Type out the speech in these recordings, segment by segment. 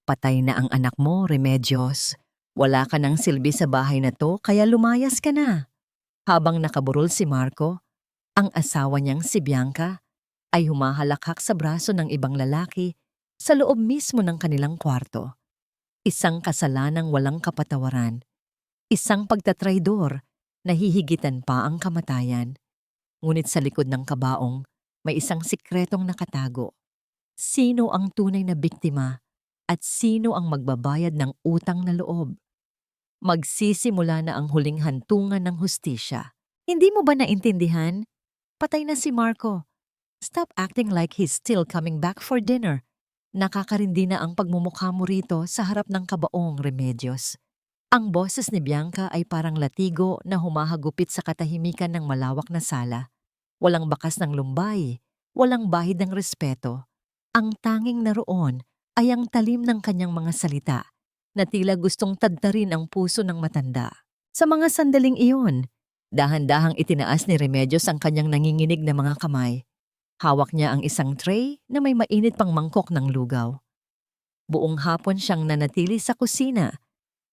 Patay na ang anak mo, Remedios. Wala ka ng silbi sa bahay na to kaya lumayas ka na. Habang nakaburol si Marco, ang asawa niyang si Bianca ay humahalakhak sa braso ng ibang lalaki sa loob mismo ng kanilang kwarto. Isang kasalanang walang kapatawaran. Isang pagtatraidor na hihigitan pa ang kamatayan. Ngunit sa likod ng kabaong, may isang sikretong nakatago. Sino ang tunay na biktima at sino ang magbabayad ng utang na loob? Magsisimula na ang huling hantungan ng hustisya. Hindi mo ba naintindihan? Patay na si Marco. Stop acting like he's still coming back for dinner. Nakakarindi na ang pagmumukha mo rito sa harap ng kabaong, Remedios. Ang boses ni Bianca ay parang latigo na humahagupit sa katahimikan ng malawak na sala. Walang bakas ng lumbay, walang bahid ng respeto. Ang tanging naroon ay ang talim ng kanyang mga salita na tila gustong tadtarin ang puso ng matanda. Sa mga sandaling iyon, dahan-dahang itinaas ni Remedios ang kanyang nanginginig na mga kamay. Hawak niya ang isang tray na may mainit pang mangkok ng lugaw. Buong hapon siyang nanatili sa kusina.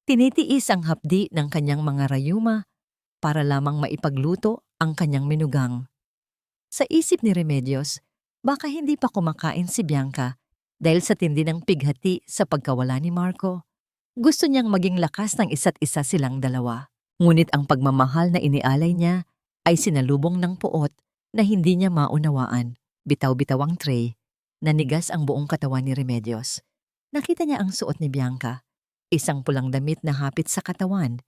Tinitiis ang hapdi ng kanyang mga rayuma para lamang maipagluto ang kanyang minugang. Sa isip ni Remedios, baka hindi pa kumakain si Bianca dahil sa tindi ng pighati sa pagkawala ni Marco. Gusto niyang maging lakas ng isa't isa silang dalawa. Ngunit ang pagmamahal na inialay niya ay sinalubong ng puot na hindi niya maunawaan. Bitaw-bitaw ang tray, nanigas ang buong katawan ni Remedios. Nakita niya ang suot ni Bianca. Isang pulang damit na hapit sa katawan.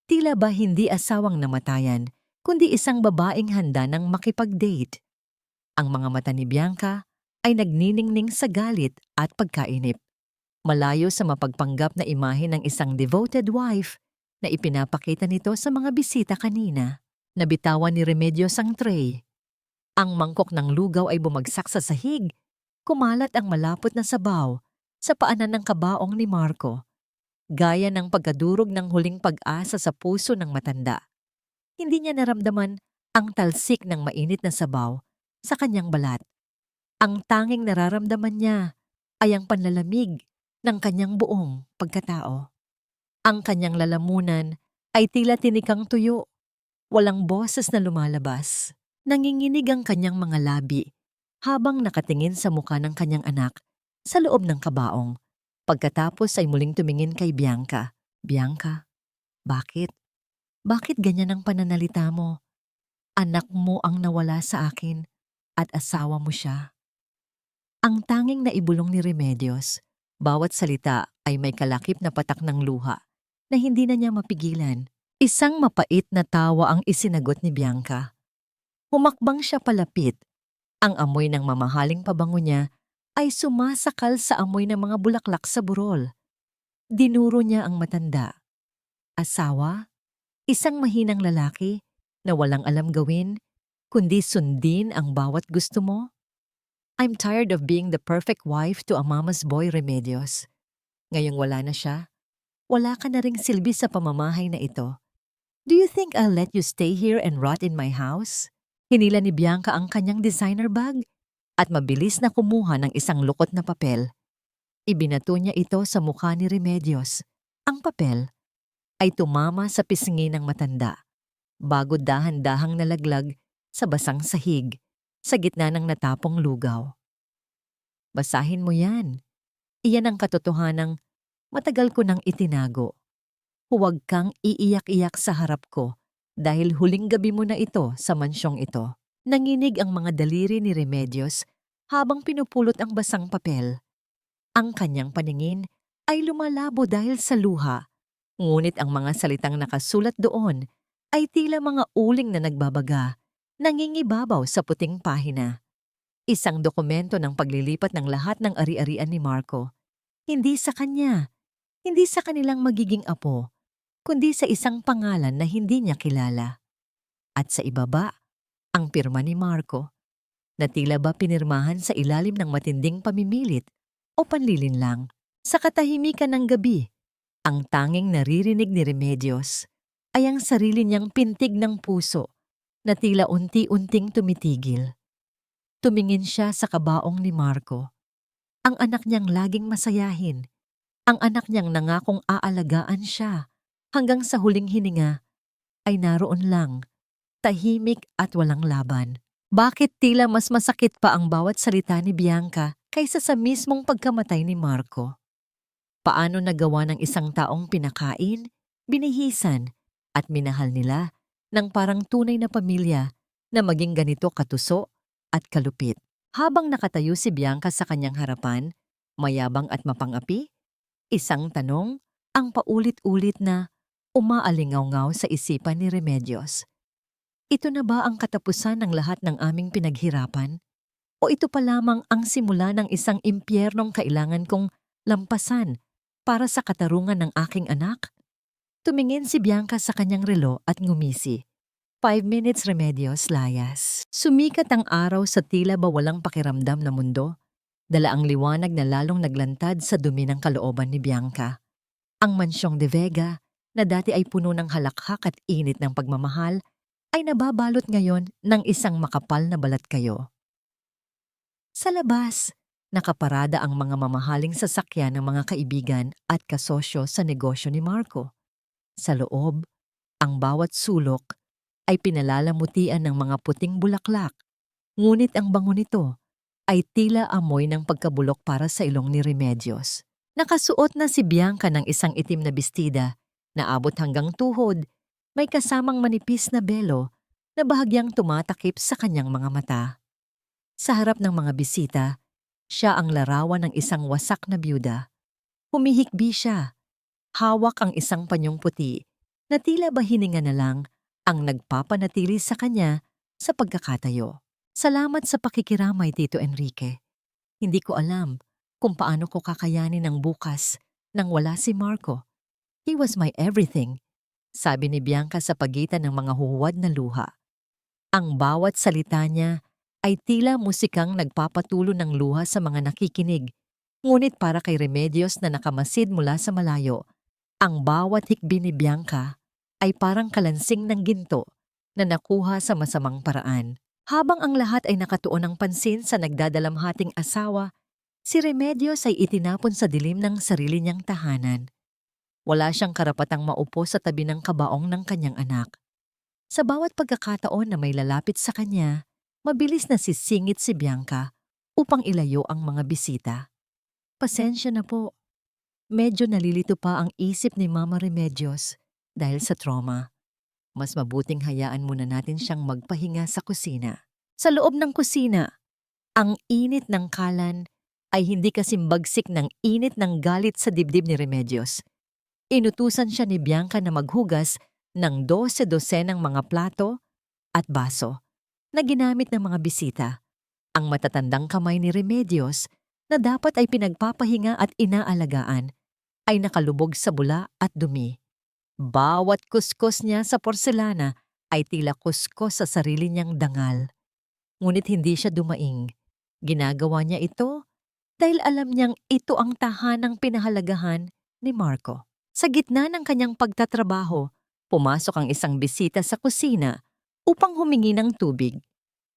Tila ba hindi asawang namatayan, kundi isang babaeng handa ng makipag-date. Ang mga mata ni Bianca ay nagniningning sa galit at pagkainip. Malayo sa mapagpanggap na imahe ng isang devoted wife na ipinapakita nito sa mga bisita kanina. Nabitawan ni Remedios ang tray. Ang mangkok ng lugaw ay bumagsak sa sahig. Kumalat ang malapot na sabaw sa paanan ng kabaong ni Marco. Gaya ng pagkadurog ng huling pag-asa sa puso ng matanda. Hindi niya naramdaman ang talsik ng mainit na sabaw sa kanyang balat. Ang tanging nararamdaman niya ay ang panlalamig ng kanyang buong pagkatao. Ang kanyang lalamunan ay tila tinikang tuyo. Walang boses na lumalabas. Nanginginig ang kanyang mga labi habang nakatingin sa mukha ng kanyang anak sa loob ng kabaong. Pagkatapos ay muling tumingin kay Bianca. Bianca, bakit? Bakit ganyan ang pananalita mo? Anak mo ang nawala sa akin at asawa mo siya. Ang tanging naibulong ni Remedios, bawat salita ay may kalakip na patak ng luha na hindi na niya mapigilan. Isang mapait na tawa ang isinagot ni Bianca. Humakbang siya palapit. Ang amoy ng mamahaling pabango niya ay sumasakal sa amoy ng mga bulaklak sa burol. Dinuro niya ang matanda. Asawa? Isang mahinang lalaki na walang alam gawin, kundi sundin ang bawat gusto mo? I'm tired of being the perfect wife to a mama's boy, Remedios. Ngayong wala na siya, wala ka na ring silbi sa pamamahay na ito. Do you think I'll let you stay here and rot in my house? Hinila ni Bianca ang kanyang designer bag at mabilis na kumuha ng isang lukot na papel. Ibinato niya ito sa mukha ni Remedios. Ang papel ay tumama sa pisngi ng matanda bago dahan-dahang nalaglag sa basang sahig sa gitna ng natapong lugaw. Basahin mo yan. Iyan ang katotohanang matagal ko nang itinago. Huwag kang iiyak-iyak sa harap ko dahil huling gabi mo na ito sa mansyong ito. Nanginig ang mga daliri ni Remedios habang pinupulot ang basang papel. Ang kanyang paningin ay lumalabo dahil sa luha, ngunit ang mga salitang nakasulat doon ay tila mga uling na nagbabaga, nangingibabaw sa puting pahina. Isang dokumento ng paglilipat ng lahat ng ari-arian ni Marco. Hindi sa kanya, hindi sa kanilang magiging apo, kundi sa isang pangalan na hindi niya kilala. At sa ibaba, ang pirma ni Marco, na tila ba pinirmahan sa ilalim ng matinding pamimilit o panlilinlang. Sa katahimikan ng gabi, ang tanging naririnig ni Remedios ay ang sarili niyang pintig ng puso na tila unti-unting tumitigil. Tumingin siya sa kabaong ni Marco, ang anak niyang laging masayahin, Ang anak niyang nangakong aalagaan siya hanggang sa huling hininga ay naroon lang, tahimik at walang laban. Bakit tila mas masakit pa ang bawat salita ni Bianca kaysa sa mismong pagkamatay ni Marco? Paano nagawa ng isang taong pinakain, binihisan, at minahal nila ng parang tunay na pamilya na maging ganito katuso at kalupit? Habang nakatayo si Bianca sa kanyang harapan, mayabang at mapangapi, isang tanong ang paulit-ulit na umaalingaw-ngaw sa isipan ni Remedios. Ito na ba ang katapusan ng lahat ng aming pinaghirapan? O ito pa lamang ang simula ng isang impyernong kailangan kong lampasan para sa katarungan ng aking anak? Tumingin si Bianca sa kanyang relo at ngumisi. 5 minutes, Remedios, layas. Sumikat ang araw sa tila ba walang pakiramdam na mundo. Dala ang liwanag na lalong naglantad sa dumi ng kalooban ni Bianca. Ang mansyong de Vega, na dati ay puno ng halakhak at init ng pagmamahal, ay nababalot ngayon ng isang makapal na balat kayo. Sa labas, nakaparada ang mga mamahaling sasakyan ng mga kaibigan at kasosyo sa negosyo ni Marco. Sa loob, ang bawat sulok ay pinalalamutian ng mga puting bulaklak, ngunit ang bango nito ay tila amoy ng pagkabulok para sa ilong ni Remedios. Nakasuot na si Bianca ng isang itim na bestida na abot hanggang tuhod, may kasamang manipis na belo na bahagyang tumatakip sa kanyang mga mata. Sa harap ng mga bisita, siya ang larawan ng isang wasak na byuda. Humihikbi siya. Hawak ang isang panyong puti na tila ba hininga na lang ang nagpapanatili sa kanya sa pagkakatayo. Salamat sa pakikiramay, Tito Enrique. Hindi ko alam kung paano ko kakayanin ang bukas nang wala si Marco. He was my everything, sabi ni Bianca sa pagitan ng mga huhuwad na luha. Ang bawat salita niya ay tila musikang nagpapatulo ng luha sa mga nakikinig. Ngunit para kay Remedios na nakamasid mula sa malayo, ang bawat hikbi ni Bianca ay parang kalansing ng ginto na nakuha sa masamang paraan. Habang ang lahat ay nakatuon ng pansin sa nagdadalamhating asawa, si Remedios ay itinapon sa dilim ng sarili niyang tahanan. Wala siyang karapatang maupo sa tabi ng kabaong ng kanyang anak. Sa bawat pagkakataon na may lalapit sa kanya, mabilis na sisingit si Bianca upang ilayo ang mga bisita. Pasensya na po. Medyo nalilito pa ang isip ni Mama Remedios dahil sa trauma. Mas mabuting hayaan muna natin siyang magpahinga sa kusina. Sa loob ng kusina, ang init ng kalan ay hindi kasimbagsik ng init ng galit sa dibdib ni Remedios. Inutusan siya ni Bianca na maghugas ng 12 ng mga plato at baso na ginamit ng mga bisita. Ang matatandang kamay ni Remedios na dapat ay pinagpapahinga at inaalagaan ay nakalubog sa bula at dumi. Bawat kuskos niya sa porselana ay tila kuskos sa sarili niyang dangal. Ngunit hindi siya dumaing. Ginagawa niya ito dahil alam niyang ito ang tahanang pinahalagahan ni Marco. Sa gitna ng kanyang pagtatrabaho, pumasok ang isang bisita sa kusina upang humingi ng tubig.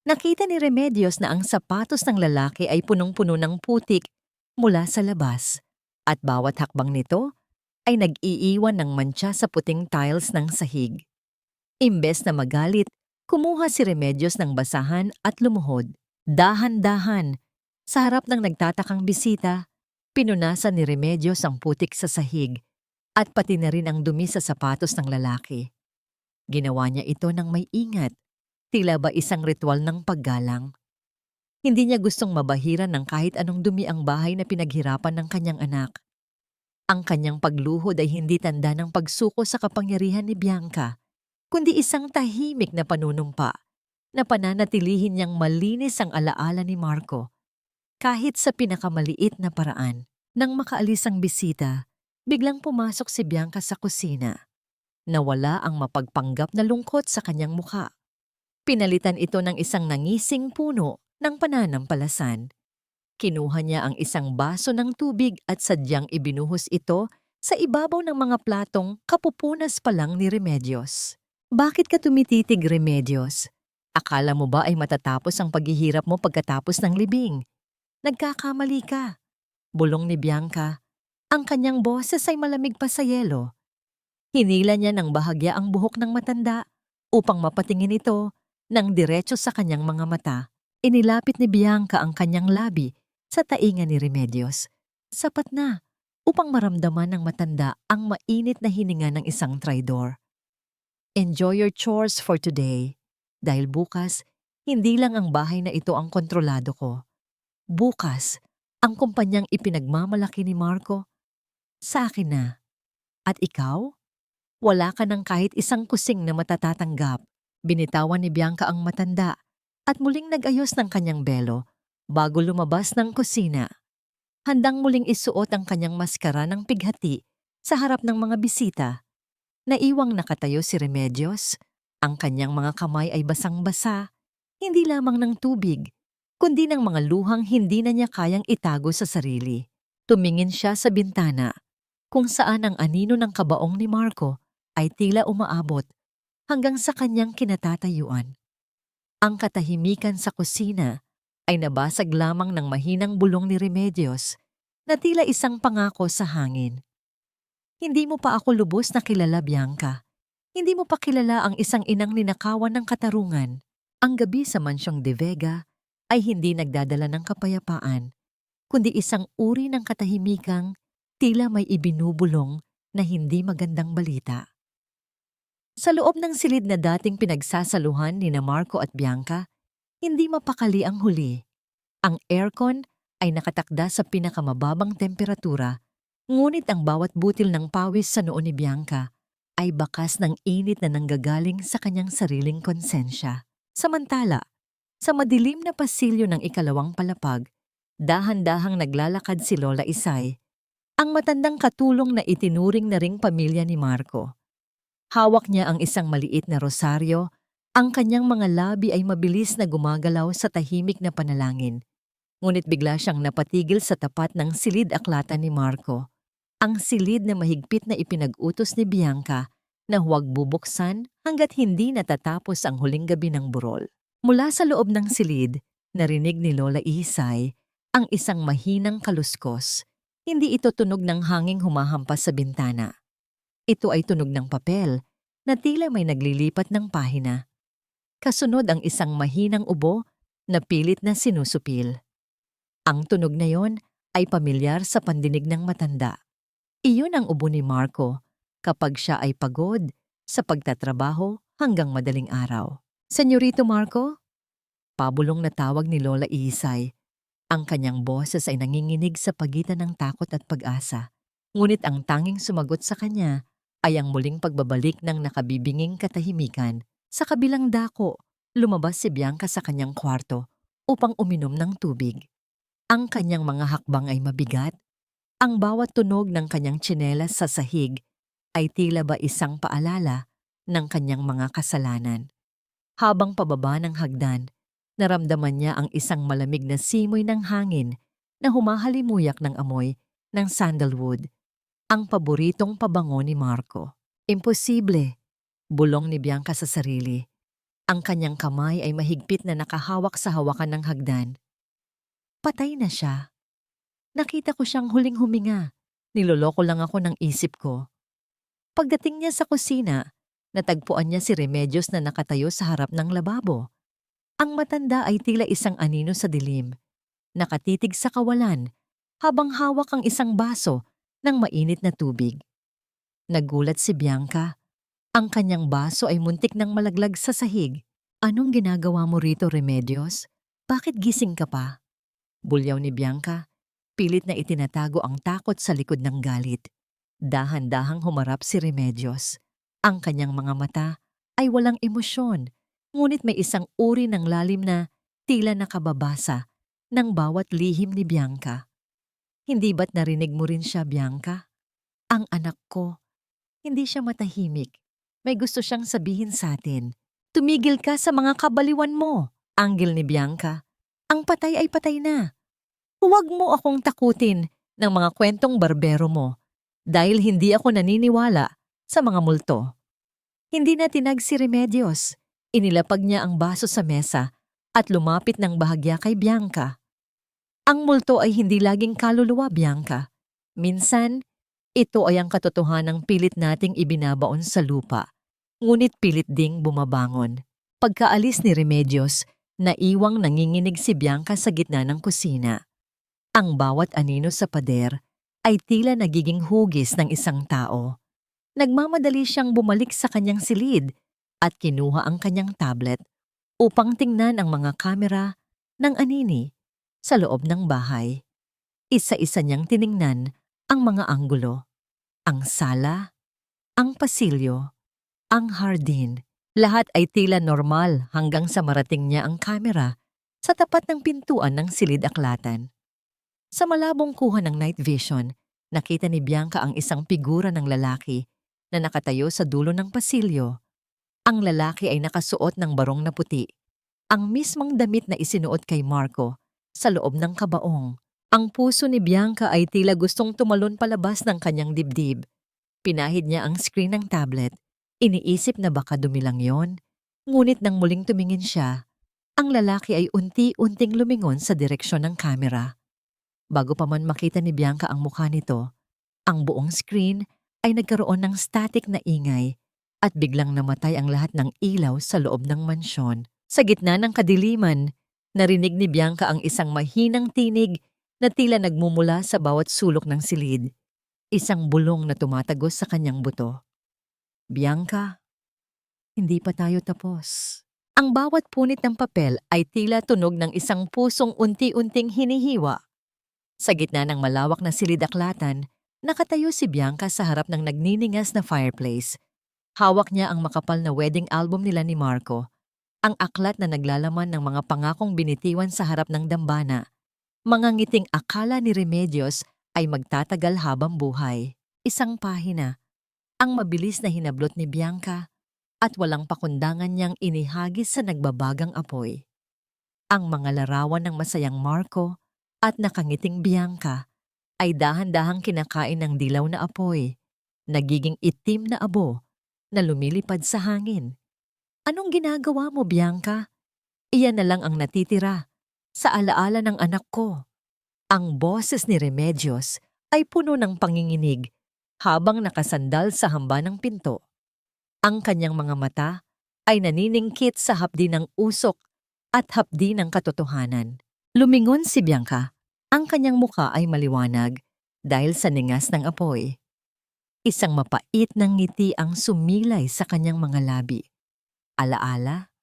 Nakita ni Remedios na ang sapatos ng lalaki ay punong-puno ng putik mula sa labas at bawat hakbang nito ay nag-iiwan ng mantsa sa puting tiles ng sahig. Imbes na magalit, kumuha si Remedios ng basahan at lumuhod. Dahan-dahan, sa harap ng nagtatakang bisita, pinunasan ni Remedios ang putik sa sahig at pati na rin ang dumi sa sapatos ng lalaki. Ginawa niya ito ng may ingat, tila ba isang ritual ng paggalang. Hindi niya gustong mabahiran ng kahit anong dumi ang bahay na pinaghirapan ng kanyang anak. Ang kanyang pagluhod ay hindi tanda ng pagsuko sa kapangyarihan ni Bianca, kundi isang tahimik na panunumpa na pananatilihin niyang malinis ang alaala ni Marco, kahit sa pinakamaliit na paraan. Nang makaalis ang bisita, biglang pumasok si Bianca sa kusina. Nawala ang mapagpanggap na lungkot sa kanyang mukha. Pinalitan ito ng isang nangising puno ng pananampalasan. Kinuha niya ang isang baso ng tubig at sadyang ibinuhos ito sa ibabaw ng mga platong kapupunas pa lang ni Remedios. Bakit ka tumititig, Remedios? Akala mo ba ay matatapos ang paghihirap mo pagkatapos ng libing? Nagkakamali ka. Bulong ni Bianca Ang kanyang boses ay malamig pa sa yelo. Hinila niya ng bahagya ang buhok ng matanda upang mapatingin ito ng diretso sa kanyang mga mata. Inilapit ni Bianca ang kanyang labi sa tainga ni Remedios. Sapat na upang maramdaman ng matanda ang mainit na hininga ng isang traidor. Enjoy your chores for today. Dahil bukas, hindi lang ang bahay na ito ang kontrolado ko. Bukas, ang kumpanyang ipinagmamalaki ni Marco, sa akin na. At ikaw? Wala ka ng kahit isang kusing na matatatanggap. Binitawan ni Bianca ang matanda at muling nag-ayos ng kanyang belo bago lumabas ng kusina. Handang muling isuot ang kanyang maskara ng pighati sa harap ng mga bisita. Naiwang nakatayo si Remedios. Ang kanyang mga kamay ay basang-basa, hindi lamang ng tubig, kundi ng mga luhang hindi na niya kayang itago sa sarili. Tumingin siya sa bintana, kung saan ang anino ng kabaong ni Marco ay tila umaabot hanggang sa kanyang kinatatayuan. Ang katahimikan sa kusina ay nabasag lamang ng mahinang bulong ni Remedios na tila isang pangako sa hangin. Hindi mo pa ako lubos na kilala, Bianca. Hindi mo pa kilala ang isang inang ninakawan ng katarungan. Ang gabi sa Mansyong de Vega ay hindi nagdadala ng kapayapaan, kundi isang uri ng katahimikang tila may ibinubulong na hindi magandang balita. Sa loob ng silid na dating pinagsasaluhan ni na Marco at Bianca, hindi mapakali ang huli. Ang aircon ay nakatakda sa pinakamababang temperatura, ngunit ang bawat butil ng pawis sa noo ni Bianca ay bakas ng init na nanggagaling sa kanyang sariling konsensya. Samantala, sa madilim na pasilyo ng ikalawang palapag, dahan-dahang naglalakad si Lola Isay, ang matandang katulong na itinuring na ring pamilya ni Marco. Hawak niya ang isang maliit na rosaryo, ang kanyang mga labi ay mabilis na gumagalaw sa tahimik na panalangin. Ngunit bigla siyang napatigil sa tapat ng silid-aklatan ni Marco. Ang silid na mahigpit na ipinag-utos ni Bianca na huwag bubuksan hanggat hindi natatapos ang huling gabi ng burol. Mula sa loob ng silid, narinig ni Lola Isay ang isang mahinang kaluskos. Hindi ito tunog ng hanging humahampas sa bintana. Ito ay tunog ng papel na tila may naglilipat ng pahina. Kasunod ang isang mahinang ubo na pilit na sinusupil. Ang tunog na yon ay pamilyar sa pandinig ng matanda. Iyon ang ubo ni Marco kapag siya ay pagod sa pagtatrabaho hanggang madaling araw. Senyorito Marco? Pabulong na tawag ni Lola Isay. Ang kanyang boses ay nanginginig sa pagitan ng takot at pag-asa. Ngunit ang tanging sumagot sa kanya ay ang muling pagbabalik ng nakabibinging katahimikan. Sa kabilang dako, lumabas si Bianca sa kanyang kwarto upang uminom ng tubig. Ang kanyang mga hakbang ay mabigat. Ang bawat tunog ng kanyang tsinelas sa sahig ay tila ba isang paalala ng kanyang mga kasalanan. Habang pababa ng hagdan, naramdaman niya ang isang malamig na simoy ng hangin na humahalimuyak ng amoy ng sandalwood, ang paboritong pabango ni Marco. Imposible, bulong ni Bianca sa sarili. Ang kanyang kamay ay mahigpit na nakahawak sa hawakan ng hagdan. Patay na siya. Nakita ko siyang huling huminga. Niloloko lang ako ng isip ko. Pagdating niya sa kusina, natagpuan niya si Remedios na nakatayo sa harap ng lababo. Ang matanda ay tila isang anino sa dilim. Nakatitig sa kawalan habang hawak ang isang baso ng mainit na tubig. Nagulat si Bianca. Ang kanyang baso ay muntik nang malaglag sa sahig. Anong ginagawa mo rito, Remedios? Bakit gising ka pa? Bulyaw ni Bianca. Pilit na itinatago ang takot sa likod ng galit. Dahan-dahang humarap si Remedios. Ang kanyang mga mata ay walang emosyon, ngunit may isang uri ng lalim na tila nakababasa ng bawat lihim ni Bianca. Hindi ba't narinig mo rin siya, Bianca? Ang anak ko. Hindi siya matahimik. May gusto siyang sabihin sa atin. Tumigil ka sa mga kabaliwan mo, anggil ni Bianca. Ang patay ay patay na. Huwag mo akong takutin ng mga kwentong barbero mo dahil hindi ako naniniwala sa mga multo. Hindi na tinag si Remedios. Inilapag niya ang baso sa mesa at lumapit ng bahagya kay Bianca. Ang multo ay hindi laging kaluluwa, Bianca. Minsan, ito ay ang katotohanang pilit nating ibinabaon sa lupa, ngunit pilit ding bumabangon. Pagkaalis ni Remedios, naiwang nanginginig si Bianca sa gitna ng kusina. Ang bawat anino sa pader ay tila nagiging hugis ng isang tao. Nagmamadali siyang bumalik sa kanyang silid at kinuha ang kanyang tablet upang tingnan ang mga kamera ng anini sa loob ng bahay. Isa-isa niyang tiningnan ang mga anggulo, ang sala, ang pasilyo, ang hardin. Lahat ay tila normal hanggang sa marating niya ang kamera sa tapat ng pintuan ng silid-aklatan. Sa malabong kuha ng night vision, nakita ni Bianca ang isang figura ng lalaki na nakatayo sa dulo ng pasilyo. Ang lalaki ay nakasuot ng barong na puti, ang mismong damit na isinuot kay Marco sa loob ng kabaong. Ang puso ni Bianca ay tila gustong tumalon palabas ng kanyang dibdib. Pinahid niya ang screen ng tablet. Iniisip na baka dumi lang yon. Ngunit nang muling tumingin siya, ang lalaki ay unti-unting lumingon sa direksyon ng kamera. Bago pa man makita ni Bianca ang mukha nito, ang buong screen ay nagkaroon ng static na ingay at biglang namatay ang lahat ng ilaw sa loob ng mansyon. Sa gitna ng kadiliman, narinig ni Bianca ang isang mahinang tinig na tila nagmumula sa bawat sulok ng silid. Isang bulong na tumatagos sa kanyang buto. Bianca, hindi pa tayo tapos. Ang bawat punit ng papel ay tila tunog ng isang pusong unti-unting hinihiwa. Sa gitna ng malawak na silid-aklatan, nakatayo si Bianca sa harap ng nagniningas na fireplace. Hawak niya ang makapal na wedding album nila ni Marco, ang aklat na naglalaman ng mga pangakong binitiwan sa harap ng dambana. Mga ngiting akala ni Remedios ay magtatagal habang buhay. Isang pahina, ang mabilis na hinablot ni Bianca at walang pakundangan niyang inihagis sa nagbabagang apoy. Ang mga larawan ng masayang Marco at nakangiting Bianca ay dahan-dahang kinakain ng dilaw na apoy, nagiging itim na abo na lumilipad sa hangin. Anong ginagawa mo, Bianca? Iyan na lang ang natitira sa alaala ng anak ko. Ang boses ni Remedios ay puno ng panginginig habang nakasandal sa hamba ng pinto. Ang kanyang mga mata ay naniningkit sa hapdi ng usok at hapdi ng katotohanan. Lumingon si Bianca. Ang kanyang muka ay maliwanag dahil sa ningas ng apoy. Isang mapait na ngiti ang sumilay sa kanyang mga labi. Alaala?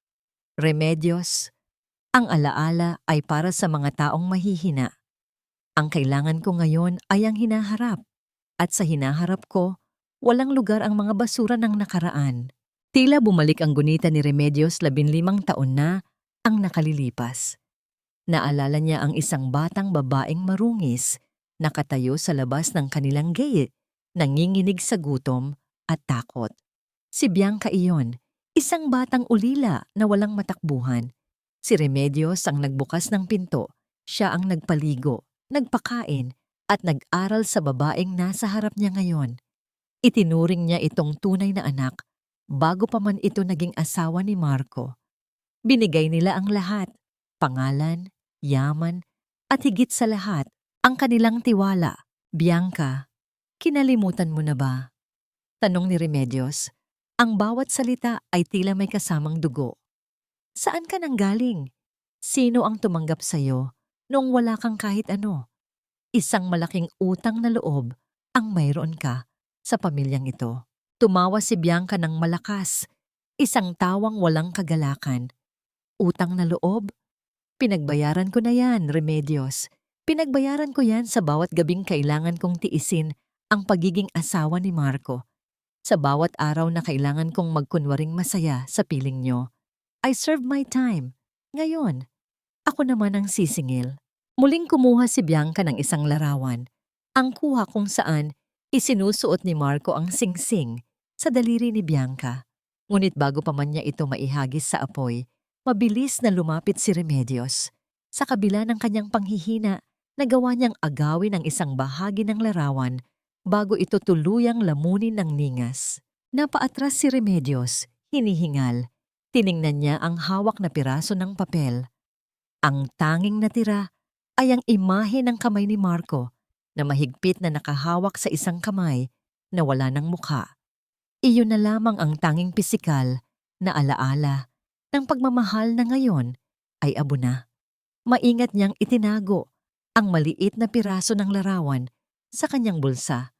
Remedios? Ang alaala ay para sa mga taong mahihina. Ang kailangan ko ngayon ay ang hinaharap. At sa hinaharap ko, walang lugar ang mga basura ng nakaraan. Tila bumalik ang gunita ni Remedios 15 taon na ang nakalilipas. Naalala niya ang isang batang babaeng marungis, nakatayo sa labas ng kanilang gate, nanginginig sa gutom at takot. Si Bianca iyon, isang batang ulila na walang matakbuhan. Si Remedios ang nagbukas ng pinto, siya ang nagpaligo, nagpakain, at nag-aral sa babaeng nasa harap niya ngayon. Itinuring niya itong tunay na anak, bago pa man ito naging asawa ni Marco. Binigay nila ang lahat, pangalan, yaman, at higit sa lahat, ang kanilang tiwala. Bianca, kinalimutan mo na ba? Tanong ni Remedios. Ang bawat salita ay tila may kasamang dugo. Saan ka nanggaling? Sino ang tumanggap sa'yo noong wala kang kahit ano? Isang malaking utang na loob ang mayroon ka sa pamilyang ito. Tumawa si Bianca ng malakas, isang tawang walang kagalakan. Utang na loob? Pinagbayaran ko na yan, Remedios. Pinagbayaran ko yan sa bawat gabing kailangan kong tiisin ang pagiging asawa ni Marco. Sa bawat araw na kailangan kong magkunwaring masaya sa piling nyo. I served my time. Ngayon, ako naman ang sisingil. Muling kumuha si Bianca ng isang larawan. Ang kuha kung saan isinusuot ni Marco ang singsing sa daliri ni Bianca. Ngunit bago pa man niya ito maihagis sa apoy, mabilis na lumapit si Remedios. Sa kabila ng kanyang panghihina, nagawa niyang agawin ang isang bahagi ng larawan bago ito tuluyang lamunin ng ningas. Napaatras si Remedios, hinihingal. Tiningnan niya ang hawak na piraso ng papel. Ang tanging natira ay ang imahe ng kamay ni Marco na mahigpit na nakahawak sa isang kamay na wala ng mukha. Iyon na lamang ang tanging pisikal na alaala ng pagmamahal na ngayon ay abo na. Maingat niyang itinago ang maliit na piraso ng larawan sa kanyang bulsa,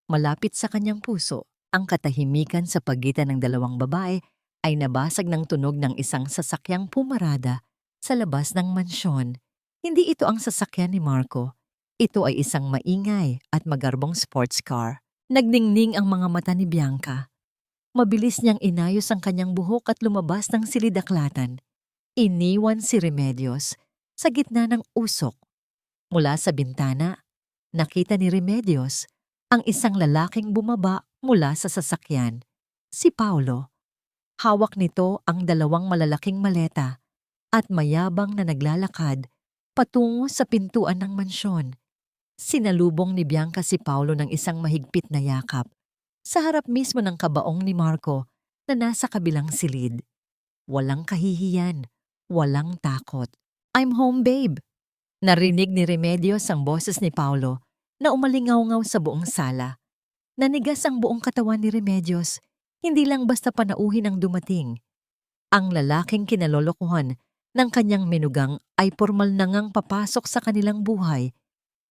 malapit sa kanyang puso. Ang katahimikan sa pagitan ng dalawang babae ay nabasag ng tunog ng isang sasakyang pumarada sa labas ng mansyon. Hindi ito ang sasakyan ni Marco. Ito ay isang maingay at magarbong sports car. Nagdingning ang mga mata ni Bianca. Mabilis niyang inayos ang kanyang buhok at lumabas ng silidaklatan. Iniwan si Remedios sa gitna ng usok. Mula sa bintana, nakita ni Remedios ang isang lalaking bumaba mula sa sasakyan, si Paulo. Hawak nito ang dalawang malalaking maleta at mayabang na naglalakad patungo sa pintuan ng mansyon. Sinalubong ni Bianca si Paulo ng isang mahigpit na yakap sa harap mismo ng kabaong ni Marco na nasa kabilang silid. Walang kahihiyan, walang takot. "I'm home, babe." Narinig ni Remedios ang boses ni Paulo na umalingaw-ngaw sa buong sala. Nanigas ang buong katawan ni Remedios, hindi lang basta panauhin ang dumating. Ang lalaking kinalolokohan ng kanyang menugang ay formal na ngang papasok sa kanilang buhay.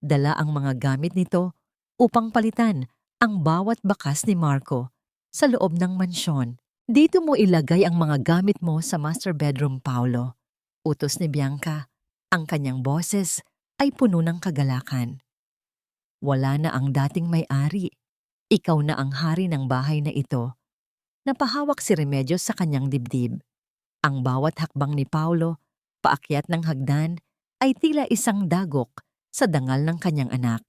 Dala ang mga gamit nito upang palitan ang bawat bakas ni Marco sa loob ng mansyon. "Dito mo ilagay ang mga gamit mo sa master bedroom, Paulo," utos ni Bianca. Ang kanyang boses ay puno ng kagalakan. "Wala na ang dating may-ari. Ikaw na ang hari ng bahay na ito." Napahawak si Remedios sa kanyang dibdib. Ang bawat hakbang ni Paulo, paakyat ng hagdan, ay tila isang dagok sa dangal ng kanyang anak.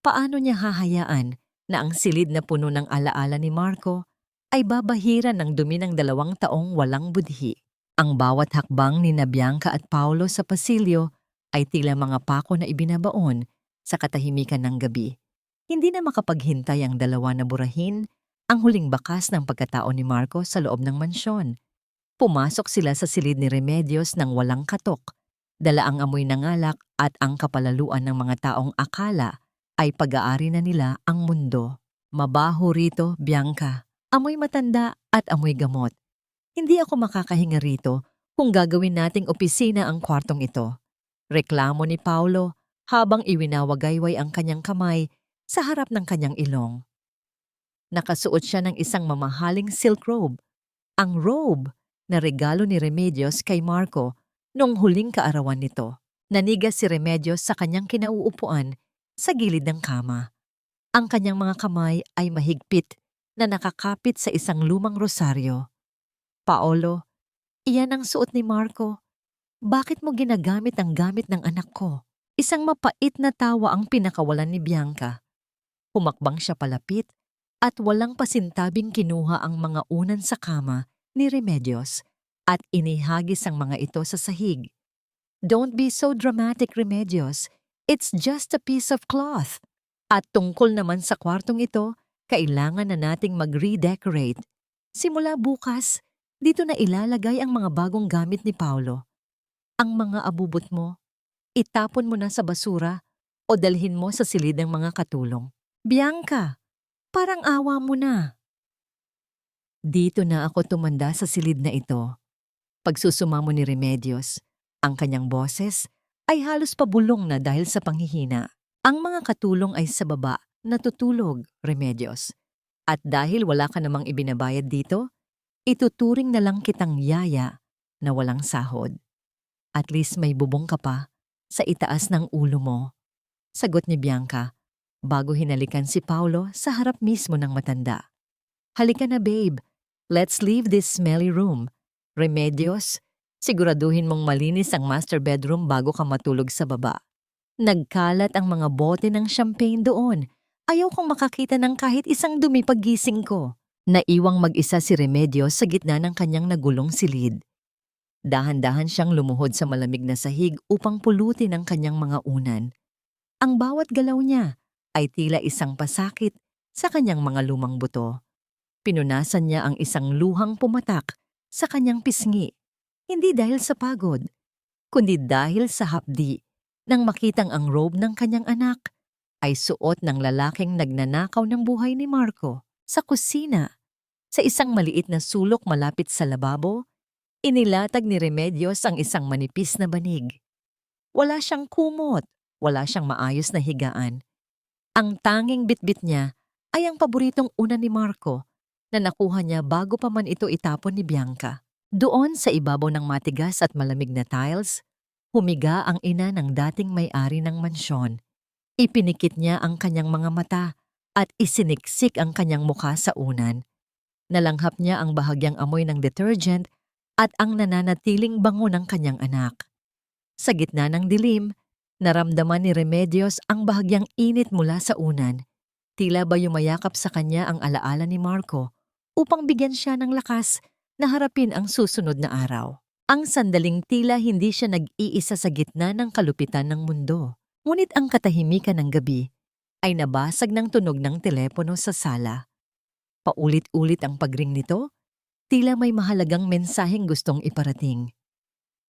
Paano niya hahayaan na ang silid na puno ng alaala ni Marco ay babahiran ng dumi ng 2 taong walang budhi? Ang bawat hakbang ni Bianca at Paulo sa pasilyo ay tila mga pako na ibinabaon sa katahimikan ng gabi. Hindi na makapaghintay ang dalawa na burahin ang huling bakas ng pagkatao ni Marco sa loob ng mansyon. Pumasok sila sa silid ni Remedios ng walang katok, dala ang amoy ng alak at ang kapalaluan ng mga taong akala ay pag-aari na nila ang mundo. "Mabaho rito, Bianca. Amoy matanda at amoy gamot. Hindi ako makakahinga rito kung gagawin nating opisina ang kwartong ito." Reklamo ni Paulo habang iwinawagayway ang kanyang kamay sa harap ng kanyang ilong. Nakasuot siya ng isang mamahaling silk robe. Ang robe na regalo ni Remedios kay Marco noong huling kaarawan nito. Nanigas si Remedios sa kanyang kinauupuan sa gilid ng kama. Ang kanyang mga kamay ay mahigpit na nakakapit sa isang lumang rosaryo. "Paolo, iyan ang suot ni Marco. Bakit mo ginagamit ang gamit ng anak ko?" Isang mapait na tawa ang pinakawalan ni Bianca. Humakbang siya palapit at walang pasintabing kinuha ang mga unan sa kama ni Remedios at inihagis ang mga ito sa sahig. "Don't be so dramatic, Remedios. It's just a piece of cloth." At tungkol naman sa kwartong ito, kailangan na nating mag-redecorate. Simula bukas, dito na ilalagay ang mga bagong gamit ni Paulo. Ang mga abubot mo, itapon mo na sa basura o dalhin mo sa silid ng mga katulong. "Bianca, parang awa mo na." Dito na ako tumanda sa silid na ito. Pagsusumamo ni Remedios, ang kanyang boses ay halos pabulong na dahil sa panghihina. "Ang mga katulong ay sa baba, natutulog, Remedios. At dahil wala ka namang ibinabayad dito, ituturing na lang kitang yaya na walang sahod. At least may bubong ka pa sa itaas ng ulo mo." Sagot ni Bianca, bago hinalikan si Paulo sa harap mismo ng matanda. "Halika na, babe. Let's leave this smelly room. Remedios, siguraduhin mong malinis ang master bedroom bago ka matulog sa baba." Nagkalat ang mga bote ng champagne doon. Ayaw kong makakita ng kahit isang dumi paggising ko. Naiwang mag-isa si Remedios sa gitna ng kanyang nagulong silid. Dahan-dahan siyang lumuhod sa malamig na sahig upang pulutin ang kanyang mga unan. Ang bawat galaw niya ay tila isang pasakit sa kanyang mga lumang buto. Pinunasan niya ang isang luhang pumatak sa kanyang pisngi, hindi dahil sa pagod, kundi dahil sa hapdi nang makitang ang robe ng kanyang anak ay suot ng lalaking nagnanakaw ng buhay ni Marco. Sa kusina, sa isang maliit na sulok malapit sa lababo, inilatag ni Remedios ang isang manipis na banig. Wala siyang kumot, wala siyang maayos na higaan. Ang tanging bitbit niya ay ang paboritong una ni Marco na nakuha niya bago pa man ito itapon ni Bianca. Doon sa ibabaw ng matigas at malamig na tiles, humiga ang ina ng dating may-ari ng mansyon. Ipinikit niya ang kanyang mga mata at isiniksik ang kanyang mukha sa unan. Nalanghap niya ang bahagyang amoy ng detergent at ang nananatiling bango ng kanyang anak. Sa gitna ng dilim, naramdaman ni Remedios ang bahagyang init mula sa unan. Tila ba yumayakap sa kanya ang alaala ni Marco upang bigyan siya ng lakas na harapin ang susunod na araw. Ang sandaling tila hindi siya nag-iisa sa gitna ng kalupitan ng mundo. Ngunit ang katahimikan ng gabi ay nabasag ng tunog ng telepono sa sala. Paulit-ulit ang pagring nito, tila may mahalagang mensaheng gustong iparating.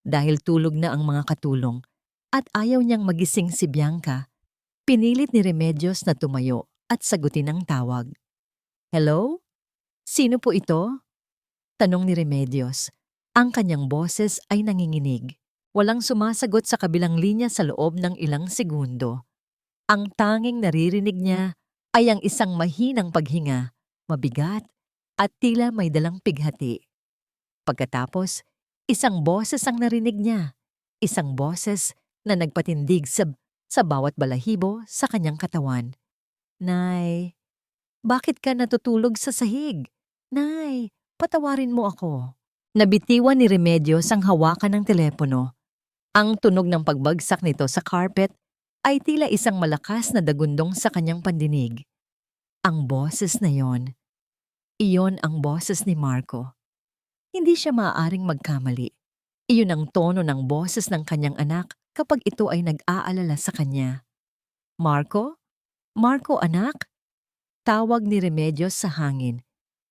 Dahil tulog na ang mga katulong at ayaw niyang magising si Bianca, pinilit ni Remedios na tumayo at sagutin ang tawag. "Hello? Sino po ito?" Tanong ni Remedios. Ang kanyang boses ay nanginginig. Walang sumasagot sa kabilang linya sa loob ng ilang segundo. Ang tanging naririnig niya ay ang isang mahinang paghinga, mabigat at tila may dalang pighati. Pagkatapos, isang boses ang narinig niya. Isang boses na nagpatindig sa bawat balahibo sa kanyang katawan. "Nay, bakit ka natutulog sa sahig? Nay, patawarin mo ako." Nabitiwan ni Remedios ang hawakan ng telepono. Ang tunog ng pagbagsak nito sa carpet ay tila isang malakas na dagundong sa kanyang pandinig. Ang boses na iyon ang boses ni Marco. Hindi siya maaaring magkamali. Iyon ang tono ng boses ng kanyang anak kapag ito ay nag-aalala sa kanya. "Marco? Marco, anak?" Tawag ni Remedios sa hangin.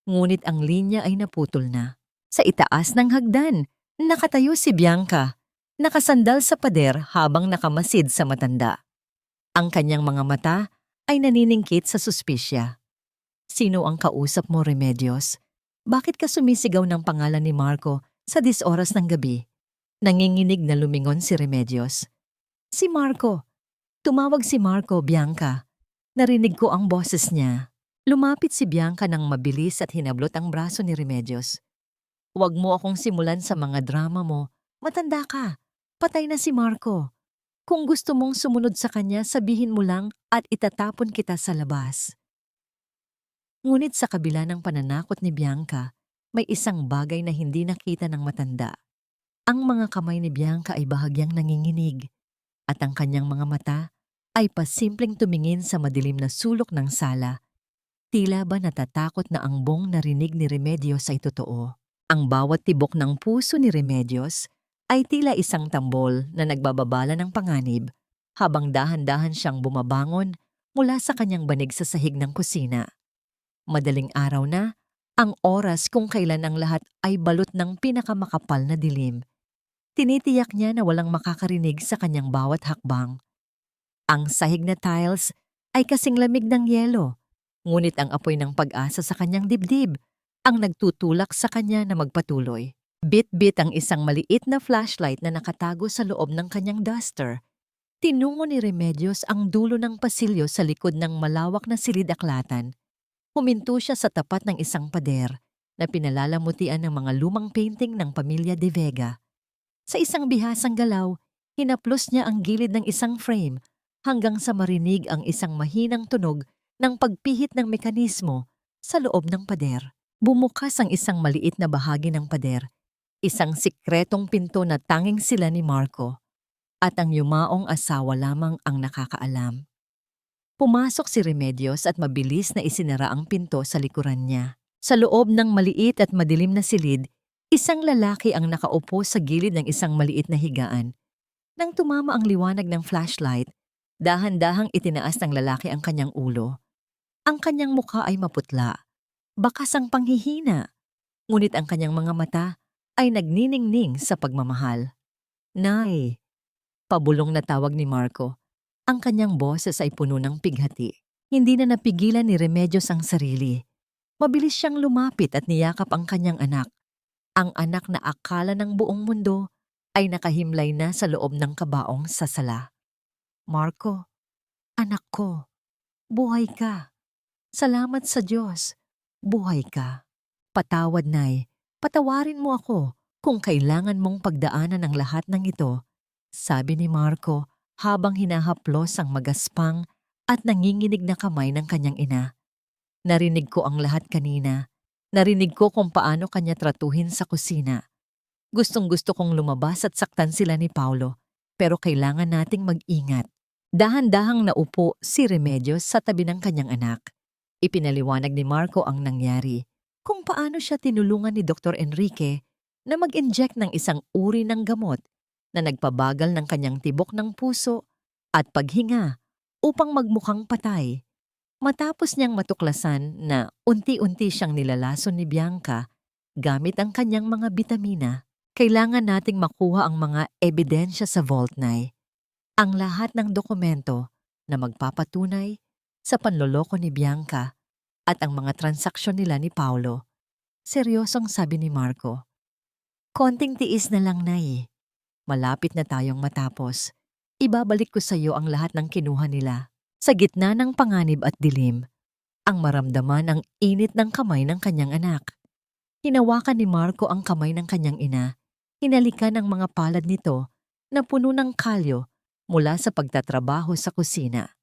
Ngunit ang linya ay naputol na. Sa itaas ng hagdan, nakatayo si Bianca, nakasandal sa pader habang nakamasid sa matanda. Ang kanyang mga mata ay naniningkit sa suspisya. "Sino ang kausap mo, Remedios? Bakit ka sumisigaw ng pangalan ni Marco sa 10 oras ng gabi?" Nanginginig na lumingon si Remedios. "Si Marco. Tumawag si Marco, Bianca. Narinig ko ang boses niya." Lumapit si Bianca ng mabilis at hinablot ang braso ni Remedios. "Huwag mo akong simulan sa mga drama mo. Matanda ka. Patay na si Marco. Kung gusto mong sumunod sa kanya, sabihin mo lang at itatapon kita sa labas." Ngunit sa kabila ng pananakot ni Bianca, may isang bagay na hindi nakita ng matanda. Ang mga kamay ni Bianca ay bahagyang nanginginig at ang kanyang mga mata ay pasimpleng tumingin sa madilim na sulok ng sala. Tila ba natatakot na ang bong narinig ni Remedios ay totoo. Ang bawat tibok ng puso ni Remedios ay tila isang tambol na nagbababala ng panganib habang dahan-dahan siyang bumabangon mula sa kanyang banig sa sahig ng kusina. Madaling araw na, ang oras kung kailan ang lahat ay balot ng pinakamakapal na dilim. Tinitiyak niya na walang makakarinig sa kanyang bawat hakbang. Ang sahig na tiles ay kasing lamig ng yelo, ngunit ang apoy ng pag-asa sa kanyang dibdib ang nagtutulak sa kanya na magpatuloy. Bit-bit ang isang maliit na flashlight na nakatago sa loob ng kanyang duster. Tinungo ni Remedios ang dulo ng pasilyo sa likod ng malawak na silid-aklatan. Huminto siya sa tapat ng isang pader na pinalalamutian ng mga lumang painting ng pamilya De Vega. Sa isang bihasang galaw, hinaplos niya ang gilid ng isang frame hanggang sa marinig ang isang mahinang tunog ng pagpihit ng mekanismo sa loob ng pader. Bumukas ang isang maliit na bahagi ng pader, isang sikretong pinto na tanging sila ni Marco at ang yumaong asawa lamang ang nakakaalam. Pumasok si Remedios at mabilis na isinara ang pinto sa likuran niya. Sa loob ng maliit at madilim na silid, isang lalaki ang nakaupo sa gilid ng isang maliit na higaan. Nang tumama ang liwanag ng flashlight, dahan-dahang itinaas ng lalaki ang kanyang ulo. Ang kanyang mukha ay maputla, bakas ang panghihina, ngunit ang kanyang mga mata ay nagniningning sa pagmamahal. "Nay," pabulong na tawag ni Marco. Ang kanyang boses ay puno ng pighati. Hindi na napigilan ni Remedios ang sarili. Mabilis siyang lumapit at niyakap ang kanyang anak. Ang anak na akala ng buong mundo ay nakahimlay na sa loob ng kabaong sa sala. Marco, anak ko, buhay ka. Salamat sa Diyos, buhay ka. Patawad, Nay. Patawarin mo ako kung kailangan mong pagdaanan ang lahat ng ito, sabi ni Marco habang hinahaplos ang magaspang at nanginginig na kamay ng kanyang ina. Narinig ko ang lahat kanina. Narinig ko kung paano kanya tratuhin sa kusina. Gustong-gusto kong lumabas at saktan sila ni Paulo, pero kailangan nating mag-ingat. Dahan-dahang naupo si Remedios sa tabi ng kanyang anak. Ipinaliwanag ni Marco ang nangyari, kung paano siya tinulungan ni Dr. Enrique na mag-inject ng isang uri ng gamot na nagpabagal ng kanyang tibok ng puso at paghinga upang magmukhang patay. Matapos niyang matuklasan na unti-unti siyang nilalason ni Bianca gamit ang kanyang mga bitamina, kailangan nating makuha ang mga ebidensya sa vault, Nay. Ang lahat ng dokumento na magpapatunay sa panloloko ni Bianca at ang mga transaksyon nila ni Paulo. Seryosong sabi ni Marco. Konting tiis na lang, Nay. Malapit na tayong matapos. Ibabalik ko sa iyo ang lahat ng kinuha nila. Sa gitna ng panganib at dilim, ang maramdaman ang init ng kamay ng kanyang anak. Hinawakan ni Marco ang kamay ng kanyang ina. Hinalikan ang mga palad nito na puno ng kalyo mula sa pagtatrabaho sa kusina.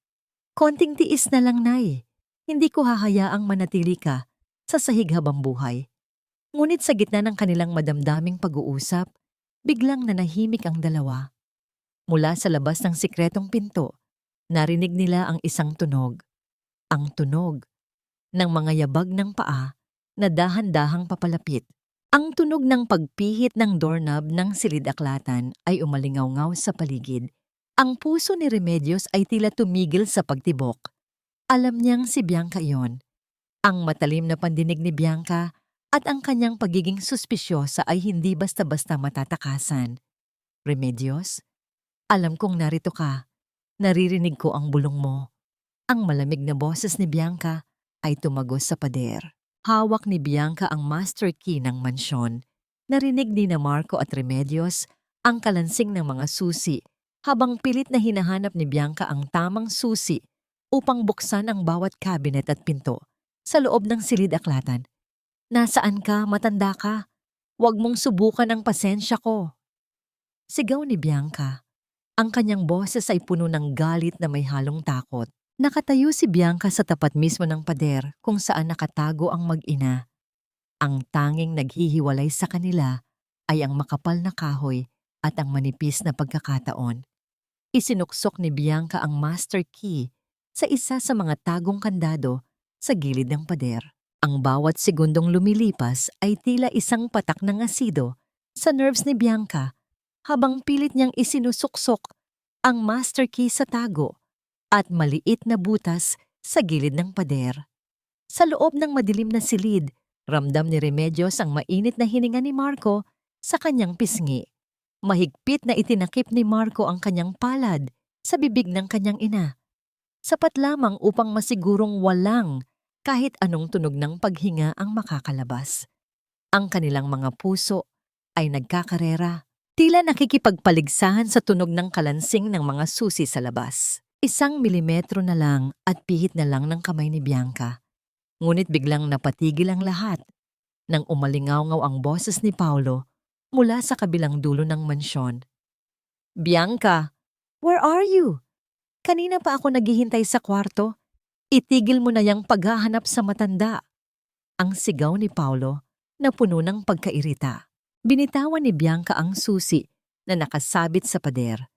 Konting tiis na lang, Nay. Hindi ko hahayaang manatili ka sa sahig habang buhay. Ngunit sa gitna ng kanilang madamdaming pag-uusap, biglang nanahimik ang dalawa. Mula sa labas ng sikretong pinto, narinig nila ang isang tunog. Ang tunog ng mga yabag ng paa na dahan-dahang papalapit. Ang tunog ng pagpihit ng doorknob ng silid-aklatan ay umalingaw-ngaw sa paligid. Ang puso ni Remedios ay tila tumigil sa pagtibok. Alam niyang si Bianca iyon. Ang matalim na pandinig ni Bianca at ang kanyang pagiging suspisyosa ay hindi basta-basta matatakasan. Remedios, alam kong narito ka. Naririnig ko ang bulong mo. Ang malamig na boses ni Bianca ay tumagos sa pader. Hawak ni Bianca ang master key ng mansyon. Narinig ni na Marco at Remedios ang kalansing ng mga susi habang pilit na hinahanap ni Bianca ang tamang susi upang buksan ang bawat cabinet at pinto sa loob ng silid-aklatan. Nasaan ka, matanda ka? Huwag mong subukan ang pasensya ko. Sigaw ni Bianca. Ang kanyang boses ay puno ng galit na may halong takot. Nakatayo si Bianca sa tapat mismo ng pader kung saan nakatago ang mag-ina. Ang tanging naghihiwalay sa kanila ay ang makapal na kahoy at ang manipis na pagkakataon. Isinuksok ni Bianca ang master key sa isa sa mga tagong kandado sa gilid ng pader. Ang bawat segundong lumilipas ay tila isang patak ng asido sa nerves ni Bianca habang pilit niyang isinusuksok ang master key sa tago at maliit na butas sa gilid ng pader. Sa loob ng madilim na silid, ramdam ni Remedios ang mainit na hininga ni Marco sa kanyang pisngi. Mahigpit na itinakip ni Marco ang kanyang palad sa bibig ng kanyang ina. Sapat lamang upang masigurong walang kahit anong tunog ng paghinga ang makakalabas. Ang kanilang mga puso ay nagkakarera, tila nakikipagpaligsahan sa tunog ng kalansing ng mga susi sa labas. 1 milimetro na lang at pihit na lang ng kamay ni Bianca. Ngunit biglang napatigil ang lahat nang umalingaw-ngaw ang boses ni Paulo mula sa kabilang dulo ng mansyon. Bianca, where are you? Kanina pa ako naghihintay sa kwarto. Itigil mo na yang paghahanap sa matanda. Ang sigaw ni Paulo na puno ng pagkairita. Binitawan ni Bianca ang susi na nakasabit sa pader.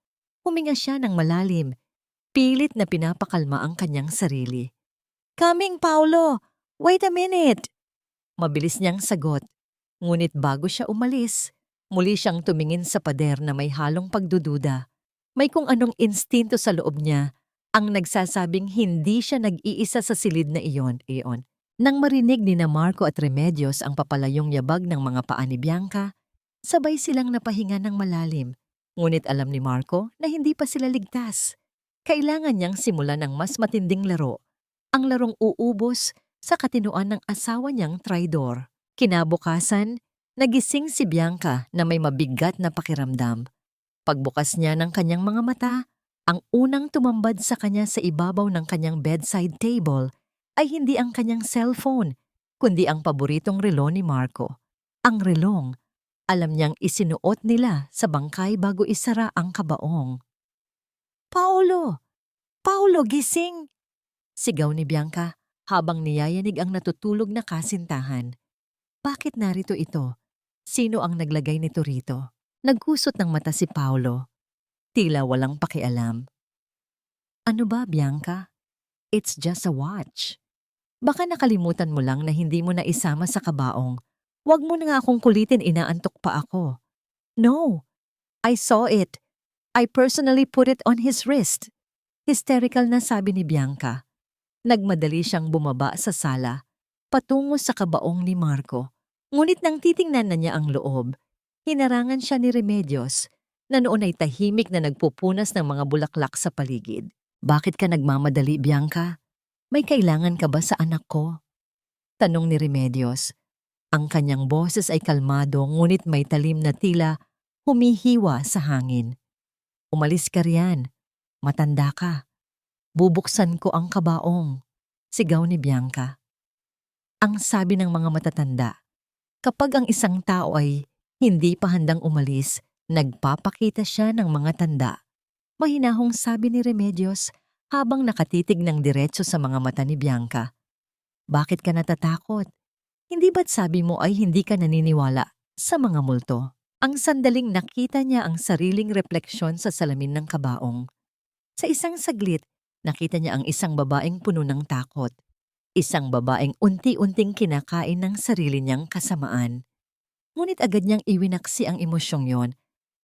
Huminga siya ng malalim. Pilit na pinapakalma ang kanyang sarili. Coming, Paulo! Wait a minute! Mabilis niyang sagot. Ngunit bago siya umalis, muli siyang tumingin sa pader na may halong pagdududa. May kung anong instinto sa loob niya ang nagsasabing hindi siya nag-iisa sa silid na iyon. Nang marinig ni na Marco at Remedios ang papalayong yabag ng mga paa ni Bianca, sabay silang napahinga ng malalim. Ngunit alam ni Marco na hindi pa sila ligtas. Kailangan niyang simulan ng mas matinding laro, ang larong uubos sa katinoan ng asawa niyang traidor. Kinabukasan, nagising si Bianca na may mabigat na pakiramdam. Pagbukas niya ng kanyang mga mata, ang unang tumambad sa kanya sa ibabaw ng kanyang bedside table ay hindi ang kanyang cellphone, kundi ang paboritong relo ni Marco. Ang relong, alam niyang isinuot nila sa bangkay bago isara ang kabaong. "Paolo! Paolo, gising!" Sigaw ni Bianca habang niyayanig ang natutulog na kasintahan. Bakit narito ito? Sino ang naglagay nito rito? Nagkusot ng mata si Paolo. Tila walang pakialam. "Ano ba, Bianca? It's just a watch. Baka nakalimutan mo lang na hindi mo na isama sa kabaong. Huwag mo na nga akong kulitin, inaantok pa ako." "No, I saw it. I personally put it on his wrist." Hysterical na sabi ni Bianca. Nagmadali siyang bumaba sa sala, patungo sa kabaong ni Marco. Ngunit nang titingnan na niya ang loob, hinarangan siya ni Remedios, na noon ay tahimik na nagpupunas ng mga bulaklak sa paligid. "Bakit ka nagmamadali, Bianca? May kailangan ka ba sa anak ko?" Tanong ni Remedios. Ang kanyang boses ay kalmado ngunit may talim na tila humihiwa sa hangin. "Umalis ka riyan. Matanda ka. Bubuksan ko ang kabaong." Sigaw ni Bianca. Ang sabi ng mga matatanda, kapag ang isang tao ay hindi pa handang umalis, nagpapakita siya ng mga tanda. Mahinahong sabi ni Remedios habang nakatitig ng diretso sa mga mata ni Bianca. "Bakit ka natatakot? Hindi ba't sabi mo ay hindi ka naniniwala sa mga multo?" Ang sandaling nakita niya ang sariling refleksyon sa salamin ng kabaong. Sa isang saglit, nakita niya ang isang babaeng puno ng takot. Isang babaeng unti-unting kinakain ng sarili niyang kasamaan. Ngunit agad niyang iwinaksi ang emosyong yon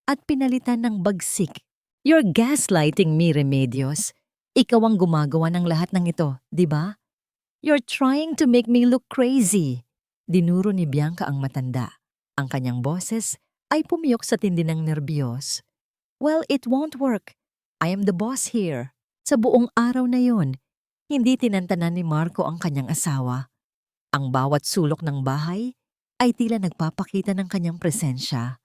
at pinalitan ng bagsik. "You're gaslighting me, Remedios. Ikaw ang gumagawa ng lahat ng ito, di ba? You're trying to make me look crazy." Dinuro ni Bianca ang matanda. Ang kanyang boses ay pumiyok sa tindi ng nerbiyos. "Well, it won't work. I am the boss here." Sa buong araw na yon, hindi tinantanan ni Marco ang kanyang asawa. Ang bawat sulok ng bahay ay tila nagpapakita ng kanyang presensya.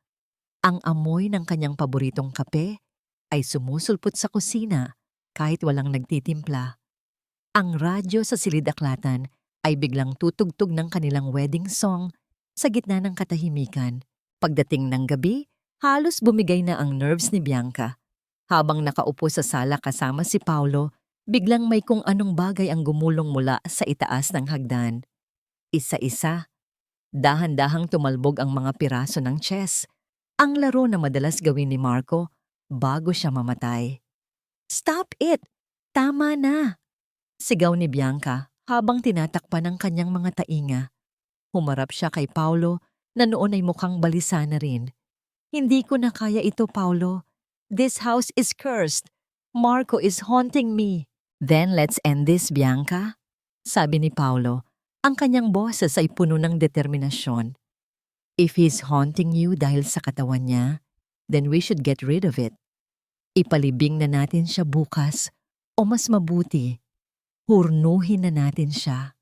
Ang amoy ng kanyang paboritong kape ay sumusulpot sa kusina kahit walang nagtitimpla. Ang radyo sa silid-aklatan ay biglang tutugtog ng kanilang wedding song sa gitna ng katahimikan. Pagdating ng gabi, halos bumigay na ang nerves ni Bianca. Habang nakaupo sa sala kasama si Paolo, biglang may kung anong bagay ang gumulong mula sa itaas ng hagdan. Isa-isa, dahan-dahang tumalbog ang mga piraso ng chess, ang laro na madalas gawin ni Marco bago siya mamatay. "Stop it! Tama na!" Sigaw ni Bianca habang tinatakpan ng kanyang mga tainga. Humarap siya kay Paolo na noon ay mukhang balisa na rin. "Hindi ko na kaya ito, Paolo. This house is cursed. Marco is haunting me." "Then let's end this, Bianca," sabi ni Paolo. Ang kanyang boses ay puno ng determinasyon. "If he's haunting you dahil sa katawan niya, then we should get rid of it. Ipalibing na natin siya bukas, o mas mabuti, hurnuhin na natin siya."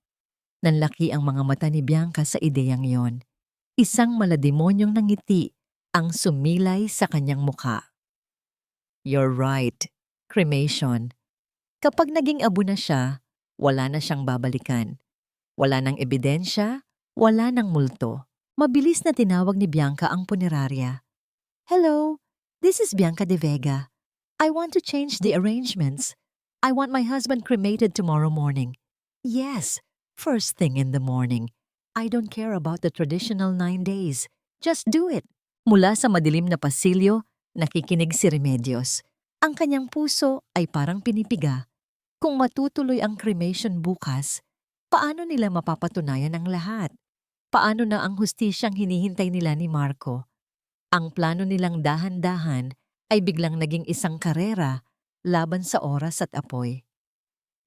Nanlaki ang mga mata ni Bianca sa ideyang yon. Isang malademonyong nangiti ang sumilay sa kanyang mukha. "You're right. Cremation. Kapag naging abo na siya, wala na siyang babalikan. Wala nang ebidensya, wala nang multo." Mabilis na tinawag ni Bianca ang punerarya. "Hello, this is Bianca de Vega. I want to change the arrangements. I want my husband cremated tomorrow morning. Yes, first thing in the morning. I don't care about the traditional 9 days. Just do it." Mula sa madilim na pasilyo, nakikinig si Remedios. Ang kanyang puso ay parang pinipiga. Kung matutuloy ang cremation bukas, paano nila mapapatunayan ang lahat? Paano na ang hustisyang hinihintay nila ni Marco? Ang plano nilang dahan-dahan ay biglang naging isang karera laban sa oras at apoy.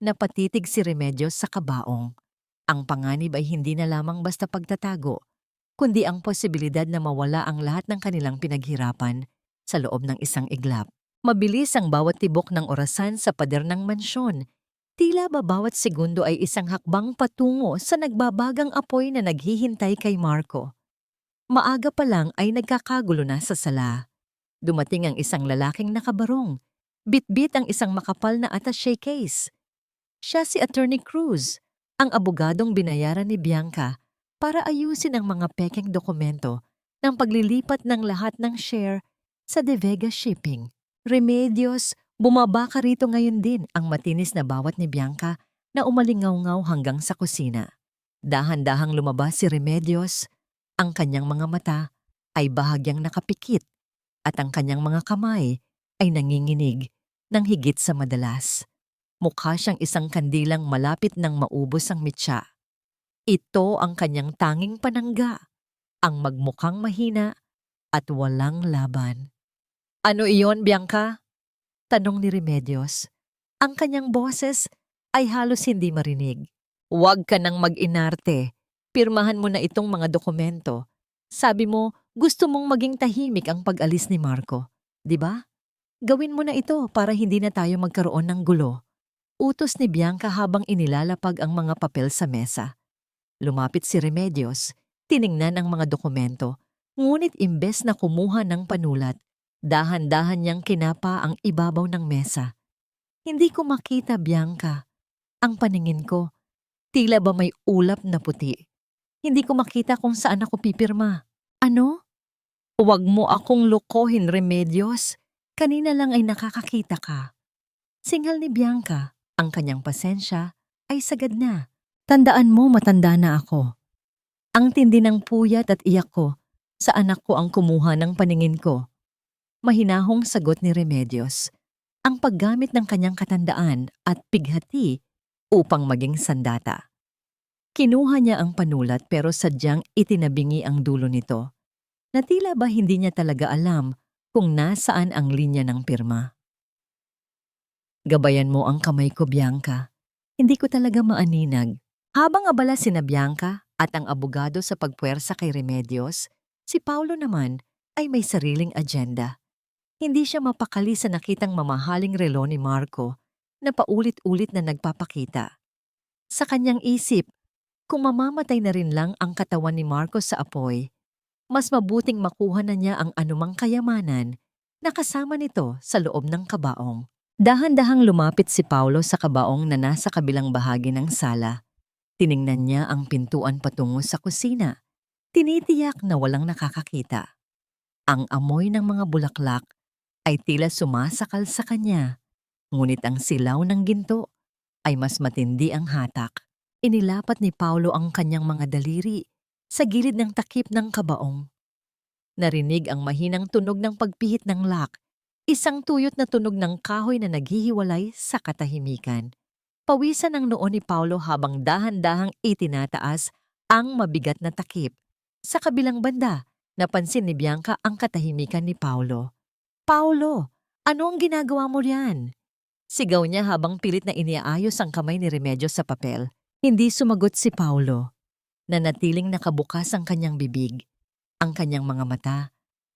Napatitig si Remedios sa kabaong. Ang panganib ay hindi na lamang basta pagtatago, kundi ang posibilidad na mawala ang lahat ng kanilang pinaghirapan sa loob ng isang iglap. Mabilis ang bawat tibok ng orasan sa pader ng mansyon. Tila ba bawat segundo ay isang hakbang patungo sa nagbabagang apoy na naghihintay kay Marco. Maaga pa lang ay nagkakagulo na sa sala. Dumating ang isang lalaking nakabarong. Bitbit ang isang makapal na attaché case. Siya si Attorney Cruz, ang abogadong binayaran ni Bianca para ayusin ang mga pekeng dokumento ng paglilipat ng lahat ng share sa De Vega Shipping. Remedios, bumaba ka rito ngayon din ang matinis na bawat ni Bianca na umalingaw-ngaw hanggang sa kusina. Dahan-dahang lumabas si Remedios, ang kanyang mga mata ay bahagyang nakapikit at ang kanyang mga kamay ay nanginginig ng higit sa madalas. Mukha siyang isang kandilang malapit nang maubos ang mitya. Ito ang kanyang tanging panangga, ang magmukhang mahina at walang laban. Ano iyon, Bianca? Tanong ni Remedios. Ang kanyang boses ay halos hindi marinig. Huwag ka nang mag-inarte. Pirmahan mo na itong mga dokumento. Sabi mo, gusto mong maging tahimik ang pag-alis ni Marco. Di ba? Gawin mo na ito para hindi na tayo magkaroon ng gulo. Utos ni Bianca habang inilalapag ang mga papel sa mesa. Lumapit si Remedios, tiningnan ang mga dokumento, ngunit imbes na kumuha ng panulat, dahan-dahan niyang kinapa ang ibabaw ng mesa. Hindi ko makita, Bianca. Ang paningin ko, tila ba may ulap na puti. Hindi ko makita kung saan ako pipirma. Ano? Huwag mo akong lokohin, Remedios. Kanina lang ay nakakakita ka. Singal ni Bianca. Ang kanyang pasensya ay sagad na. Tandaan mo, matanda na ako. Ang tindi ng puyat at iyak ko sa anak ko ang kumuha ng paningin ko. Mahinahong sagot ni Remedios, ang paggamit ng kanyang katandaan at pighati upang maging sandata. Kinuha niya ang panulat pero sadyang itinabingi ang dulo nito, na tila ba hindi niya talaga alam kung nasaan ang linya ng pirma. Gabayan mo ang kamay ko, Bianca. Hindi ko talaga maaninag. Habang abala sina Bianca at ang abogado sa pagpuwersa kay Remedios, si Paulo naman ay may sariling agenda. Hindi siya mapakali sa nakitang mamahaling relo ni Marco na paulit-ulit na nagpapakita. Sa kanyang isip, kung mamamatay na rin lang ang katawan ni Marco sa apoy, mas mabuting makuha na niya ang anumang kayamanan na kasama nito sa loob ng kabaong. Dahan-dahang lumapit si Paulo sa kabaong na nasa kabilang bahagi ng sala. Tiningnan niya ang pintuan patungo sa kusina. Tinitiyak na walang nakakakita. Ang amoy ng mga bulaklak ay tila sumasakal sa kanya, ngunit ang silaw ng ginto ay mas matindi ang hatak. Inilapat ni Paulo ang kanyang mga daliri sa gilid ng takip ng kabaong. Narinig ang mahinang tunog ng pagpihit ng lock. Isang tuyot na tunog ng kahoy na naghihiwalay sa katahimikan. Pawisan ang noo ni Paulo habang dahan-dahang itinataas ang mabigat na takip. Sa kabilang banda, napansin ni Bianca ang katahimikan ni Paulo. Paulo, ano ang ginagawa mo riyan? Sigaw niya habang pilit na iniaayos ang kamay ni Remedios sa papel. Hindi sumagot si Paulo. Nanatiling nakabukas ang kanyang bibig. Ang kanyang mga mata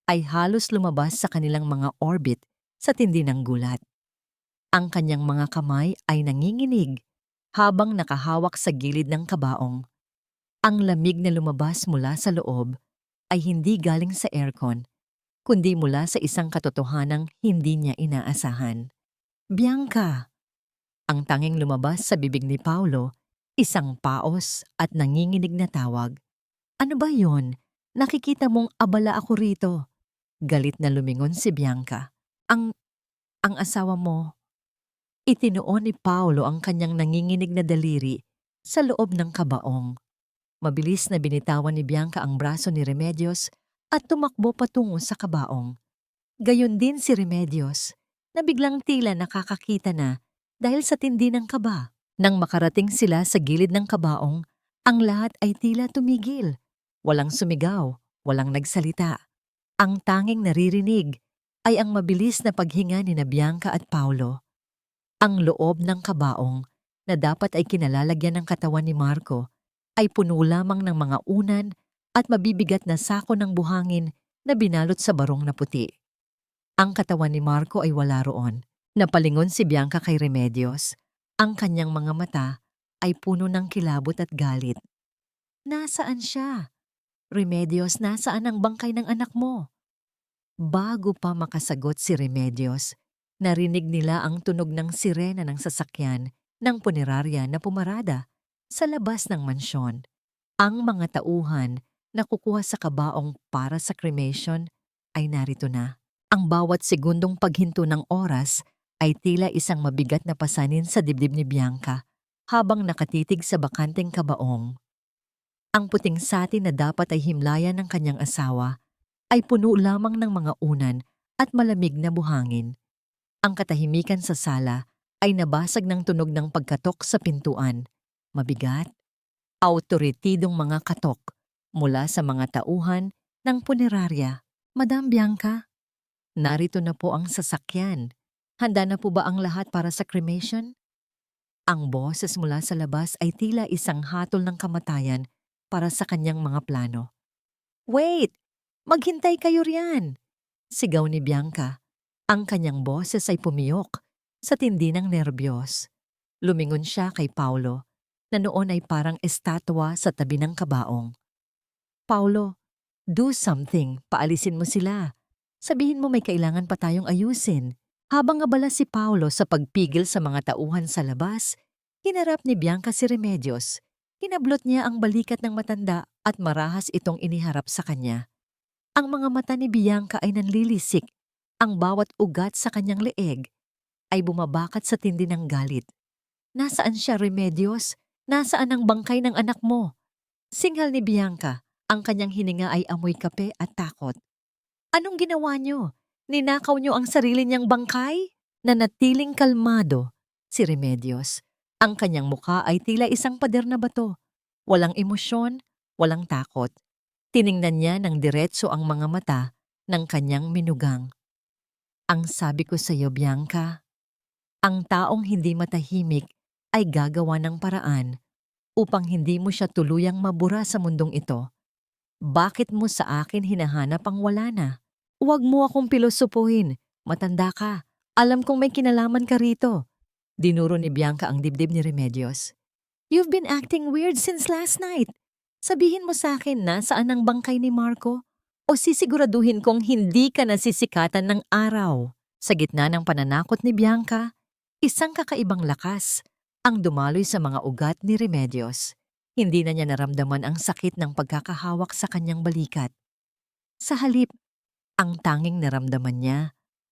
ay halos lumabas sa kanilang mga orbit sa tindi ng gulat. Ang kanyang mga kamay ay nanginginig habang nakahawak sa gilid ng kabaong. Ang lamig na lumabas mula sa loob ay hindi galing sa aircon, kundi mula sa isang katotohanang hindi niya inaasahan. Bianca! Ang tanging lumabas sa bibig ni Paulo, isang paos at nanginginig na tawag. Ano ba yon? Nakikita mong abala ako rito. Galit na lumingon si Bianca. Ang asawa mo. Itinuon ni Paulo ang kanyang nanginginig na daliri sa loob ng kabaong. Mabilis na binitawan ni Bianca ang braso ni Remedios at tumakbo patungo sa kabaong. Gayon din si Remedios, na biglang tila nakakakita na dahil sa tindi ng kaba. Nang makarating sila sa gilid ng kabaong, ang lahat ay tila tumigil. Walang sumigaw, walang nagsalita. Ang tanging naririnig ay ang mabilis na paghinga ni Bianca at Paulo. Ang loob ng kabaong na dapat ay kinalalagyan ng katawan ni Marco ay puno lamang ng mga unan at mabibigat na sako ng buhangin na binalot sa barong na puti. Ang katawan ni Marco ay wala roon. Napalingon si Bianca kay Remedios. Ang kanyang mga mata ay puno ng kilabot at galit. Nasaan siya? Remedios, nasaan ang bangkay ng anak mo? Bago pa makasagot si Remedios, narinig nila ang tunog ng sirena ng sasakyan ng punerarya na pumarada sa labas ng mansyon. Ang mga tauhan na kukuha sa kabaong para sa cremation ay narito na. Ang bawat segundong paghinto ng oras ay tila isang mabigat na pasanin sa dibdib ni Bianca habang nakatitig sa bakanteng kabaong. Ang puting satin na dapat ay himlayan ng kanyang asawa ay puno lamang ng mga unan at malamig na buhangin. Ang katahimikan sa sala ay nabasag ng tunog ng pagkatok sa pintuan. Mabigat, awtoritidong mga katok mula sa mga tauhan ng punerarya. Madam Bianca, narito na po ang sasakyan. Handa na po ba ang lahat para sa cremation? Ang boses mula sa labas ay tila isang hatol ng kamatayan para sa kanyang mga plano. Wait! Maghintay kayo riyan! Sigaw ni Bianca. Ang kanyang boses ay pumiyok sa tindi ng nerbiyos. Lumingon siya kay Paulo na noon ay parang estatwa sa tabi ng kabaong. Paulo, do something, paalisin mo sila. Sabihin mo may kailangan pa tayong ayusin. Habang abala si Paulo sa pagpigil sa mga tauhan sa labas, hinarap ni Bianca si Remedios. Hinablot niya ang balikat ng matanda at marahas itong iniharap sa kanya. Ang mga mata ni Bianca ay nanlilisik. Ang bawat ugat sa kanyang leeg ay bumabakat sa tindi ng galit. Nasaan siya, Remedios? Nasaan ang bangkay ng anak mo? Singhal ni Bianca, ang kanyang hininga ay amoy kape at takot. Anong ginawa niyo? Ninakaw niyo ang sarili niyang bangkay? Nanatiling kalmado si Remedios. Ang kanyang mukha ay tila isang pader na bato. Walang emosyon, walang takot. Tiningnan niya ng diretso ang mga mata ng kanyang minugang. Ang sabi ko sa iyo, Bianca, ang taong hindi matahimik ay gagawa ng paraan upang hindi mo siya tuluyang mabura sa mundong ito. Bakit mo sa akin hinahanap ang wala na? Huwag mo akong pilosopuhin. Matanda ka. Alam kong may kinalaman ka rito. Dinuro ni Bianca ang dibdib ni Remedios. You've been acting weird since last night. Sabihin mo sa akin na saan ang bangkay ni Marco o sisiguraduhin kong hindi ka nasisikatan ng araw. Sa gitna ng pananakot ni Bianca, isang kakaibang lakas ang dumaloy sa mga ugat ni Remedios. Hindi na niya naramdaman ang sakit ng pagkakahawak sa kanyang balikat. Sa halip, ang tanging naramdaman niya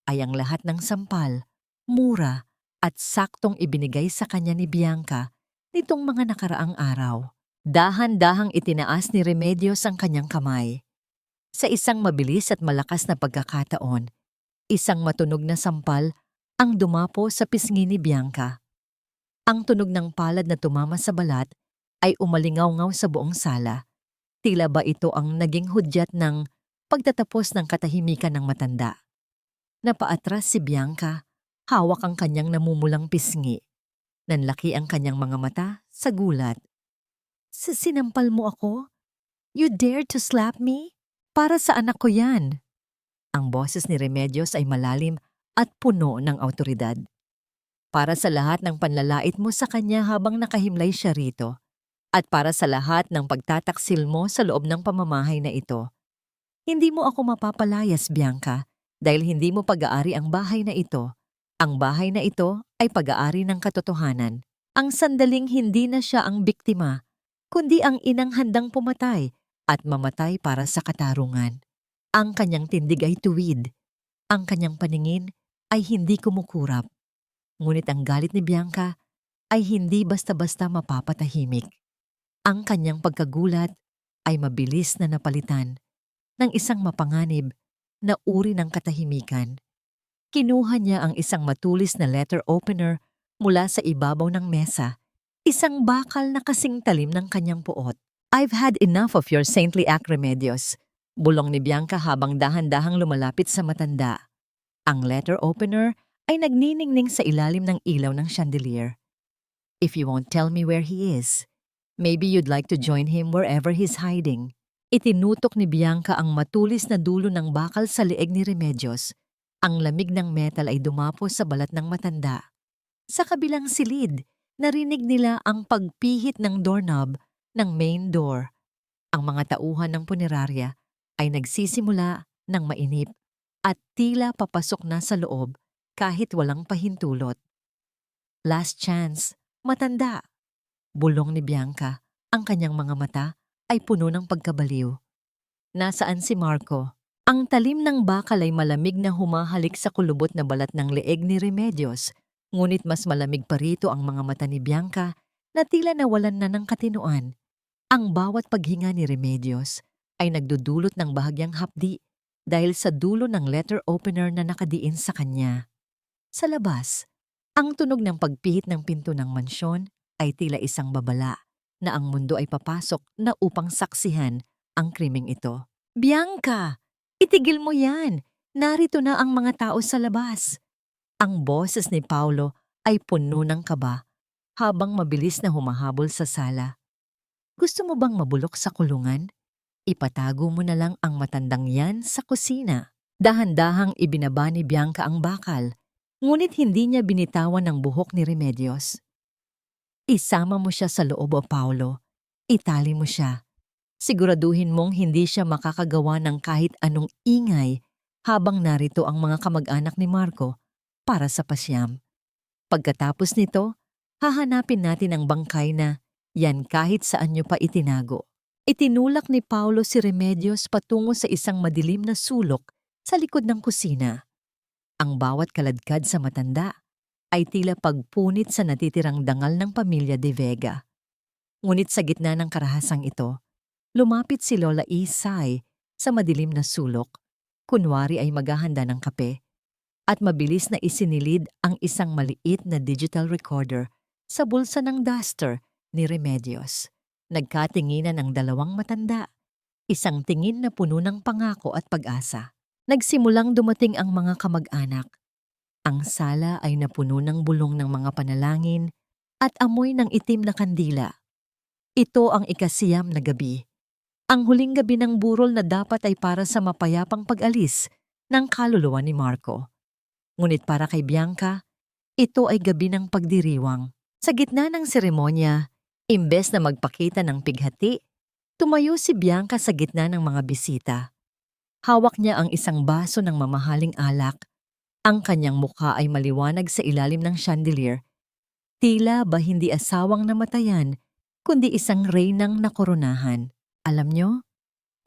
ay ang lahat ng sampal, mura at saktong ibinigay sa kanya ni Bianca nitong mga nakaraang araw. Dahan-dahang itinaas ni Remedios ang kanyang kamay. Sa isang mabilis at malakas na pagkakataon, isang matunog na sampal ang dumapo sa pisngi ni Bianca. Ang tunog ng palad na tumama sa balat ay umalingaw-ngaw sa buong sala. Tila ba ito ang naging hudyat ng pagtatapos ng katahimikan ng matanda. Napaatras si Bianca, hawak ang kanyang namumulang pisngi. Nanlaki ang kanyang mga mata sa gulat. Sinampal mo ako? You dared to slap me? Para sa anak ko yan. Ang boses ni Remedios ay malalim at puno ng awtoridad. Para sa lahat ng panlalait mo sa kanya habang nakahimlay siya rito. At para sa lahat ng pagtataksil mo sa loob ng pamamahay na ito. Hindi mo ako mapapalayas, Bianca, dahil hindi mo pag-aari ang bahay na ito. Ang bahay na ito ay pag-aari ng katotohanan. Ang sandaling hindi na siya ang biktima, kundi ang inang handang pumatay at mamatay para sa katarungan. Ang kanyang tindig ay tuwid. Ang kanyang paningin ay hindi kumukurap. Ngunit ang galit ni Bianca ay hindi basta-basta mapapatahimik. Ang kanyang pagkagulat ay mabilis na napalitan ng isang mapanganib na uri ng katahimikan. Kinuha niya ang isang matulis na letter opener mula sa ibabaw ng mesa. Isang bakal na kasing talim ng kanyang puot. I've had enough of your saintly act, Remedios. Bulong ni Bianca habang dahan-dahang lumalapit sa matanda. Ang letter opener ay nagniningning sa ilalim ng ilaw ng chandelier. If you won't tell me where he is, maybe you'd like to join him wherever he's hiding. Itinutok ni Bianca ang matulis na dulo ng bakal sa leeg ni Remedios. Ang lamig ng metal ay dumapo sa balat ng matanda. Sa kabilang silid, narinig nila ang pagpihit ng doorknob ng main door. Ang mga tauhan ng punerarya ay nagsisimula ng mainip at tila papasok na sa loob kahit walang pahintulot. Last chance, matanda. Bulong ni Bianca, ang kanyang mga mata ay puno ng pagkabaliw. Nasaan si Marco? Ang talim ng bakal ay malamig na humahalik sa kulubot na balat ng leeg ni Remedios, ngunit mas malamig pa rito ang mga mata ni Bianca na tila nawalan na ng katinuan. Ang bawat paghinga ni Remedios ay nagdudulot ng bahagyang hapdi dahil sa dulo ng letter opener na nakadiin sa kanya. Sa labas, ang tunog ng pagpihit ng pinto ng mansyon ay tila isang babala na ang mundo ay papasok na upang saksihan ang krimeng ito. Bianca! Itigil mo yan! Narito na ang mga tao sa labas. Ang boses ni Paulo ay puno ng kaba habang mabilis na humahabol sa sala. Gusto mo bang mabulok sa kulungan? Ipatago mo na lang ang matandang yan sa kusina. Dahan-dahang ibinaba ni Bianca ang bakal, ngunit hindi niya binitawan ang buhok ni Remedios. Isama mo siya sa loob, o Paulo. Itali mo siya. Siguraduhin mong hindi siya makakagawa ng kahit anong ingay habang narito ang mga kamag-anak ni Marco para sa pasyam. Pagkatapos nito, hahanapin natin ang bangkay na yan kahit saan nyo pa itinago. Itinulak ni Paulo si Remedios patungo sa isang madilim na sulok sa likod ng kusina. Ang bawat kaladkad sa matanda ay tila pagpunit sa natitirang dangal ng pamilya de Vega. Ngunit sa gitna ng karahasang ito, lumapit si Lola Isay sa madilim na sulok, kunwari ay maghahanda ng kape, at mabilis na isinilid ang isang maliit na digital recorder sa bulsa ng duster ni Remedios. Nagkatinginan ang dalawang matanda, isang tingin na puno ng pangako at pag-asa. Nagsimulang dumating ang mga kamag-anak. Ang sala ay napuno ng bulong ng mga panalangin at amoy ng itim na kandila. Ito ang ikasiyam na gabi. Ang huling gabi ng burol na dapat ay para sa mapayapang pag-alis ng kaluluwa ni Marco. Ngunit para kay Bianca, ito ay gabi ng pagdiriwang. Sa gitna ng seremonya, imbes na magpakita ng pighati, tumayo si Bianca sa gitna ng mga bisita. Hawak niya ang isang baso ng mamahaling alak. Ang kanyang mukha ay maliwanag sa ilalim ng chandelier. Tila ba hindi asawang namatayan, kundi isang reynang nakoronahan. Alam nyo,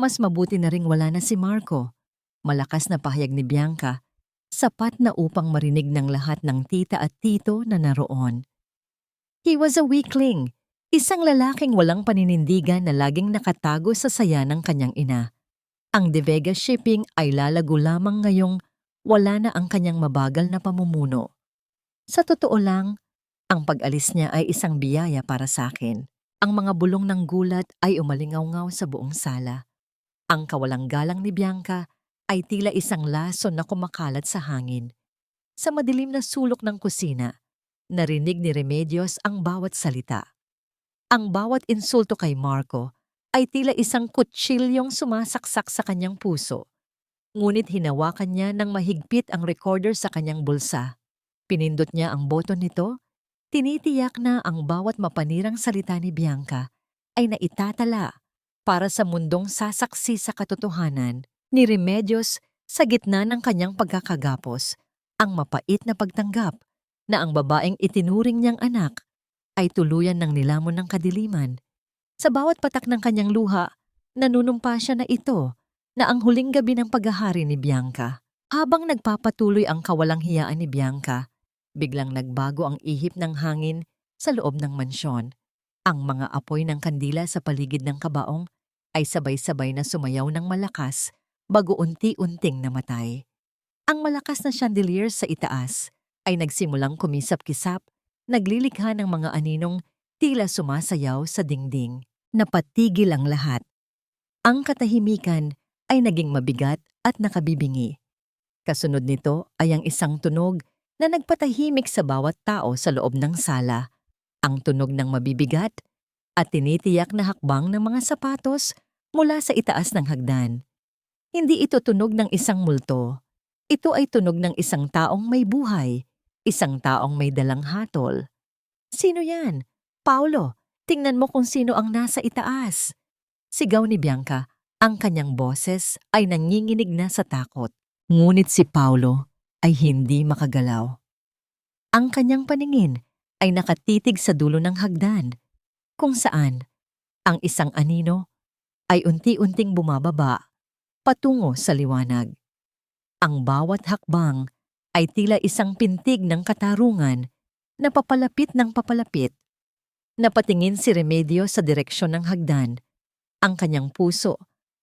mas mabuti na ring wala na si Marco. Malakas na pahayag ni Bianca, sapat na upang marinig ng lahat ng tita at tito na naroon. He was a weakling, isang lalaking walang paninindigan na laging nakatago sa saya ng kanyang ina. Ang De Vega Shipping ay lalago lamang ngayong wala na ang kanyang mabagal na pamumuno. Sa totoo lang, ang pag-alis niya ay isang biyaya para sa akin. Ang mga bulong ng gulat ay umalingaw-ngaw sa buong sala. Ang kawalang galang ni Bianca ay tila isang lason na kumakalat sa hangin. Sa madilim na sulok ng kusina, narinig ni Remedios ang bawat salita. Ang bawat insulto kay Marco ay tila isang kutsilyong sumasaksak sa kanyang puso. Ngunit hinawakan niya ng mahigpit ang recorder sa kanyang bulsa. Pinindot niya ang boton nito. Tinitiyak na ang bawat mapanirang salita ni Bianca ay naitatala para sa mundong sasaksi sa katotohanan ni Remedios sa gitna ng kanyang pagkakagapos, ang mapait na pagtanggap na ang babaeng itinuring niyang anak ay tuluyan ng nilamon ng kadiliman. Sa bawat patak ng kanyang luha, nanunumpa siya na ito na ang huling gabi ng paghahari ni Bianca. Habang nagpapatuloy ang kawalang hiyaan ni Bianca, biglang nagbago ang ihip ng hangin sa loob ng mansyon. Ang mga apoy ng kandila sa paligid ng kabaong ay sabay-sabay na sumayaw ng malakas bago unti-unting namatay. Ang malakas na chandelier sa itaas ay nagsimulang kumisap-kisap, naglilikha ng mga aninong tila sumasayaw sa dingding. Napatigil ang lahat. Ang katahimikan ay naging mabigat at nakabibingi. Kasunod nito ay ang isang tunog na nagpatahimik sa bawat tao sa loob ng sala. Ang tunog ng mabibigat at tinitiyak na hakbang ng mga sapatos mula sa itaas ng hagdan. Hindi ito tunog ng isang multo. Ito ay tunog ng isang taong may buhay, isang taong may dalang hatol. Sino yan? Paolo, tingnan mo kung sino ang nasa itaas. Sigaw ni Bianca, ang kanyang boses ay nanginginig na sa takot. Ngunit si Paolo ay hindi makagalaw. Ang kanyang paningin ay nakatitig sa dulo ng hagdan, kung saan ang isang anino ay unti-unting bumababa patungo sa liwanag. Ang bawat hakbang ay tila isang pintig ng katarungan na papalapit ng papalapit. Napatingin si Remedio sa direksyon ng hagdan. Ang kanyang puso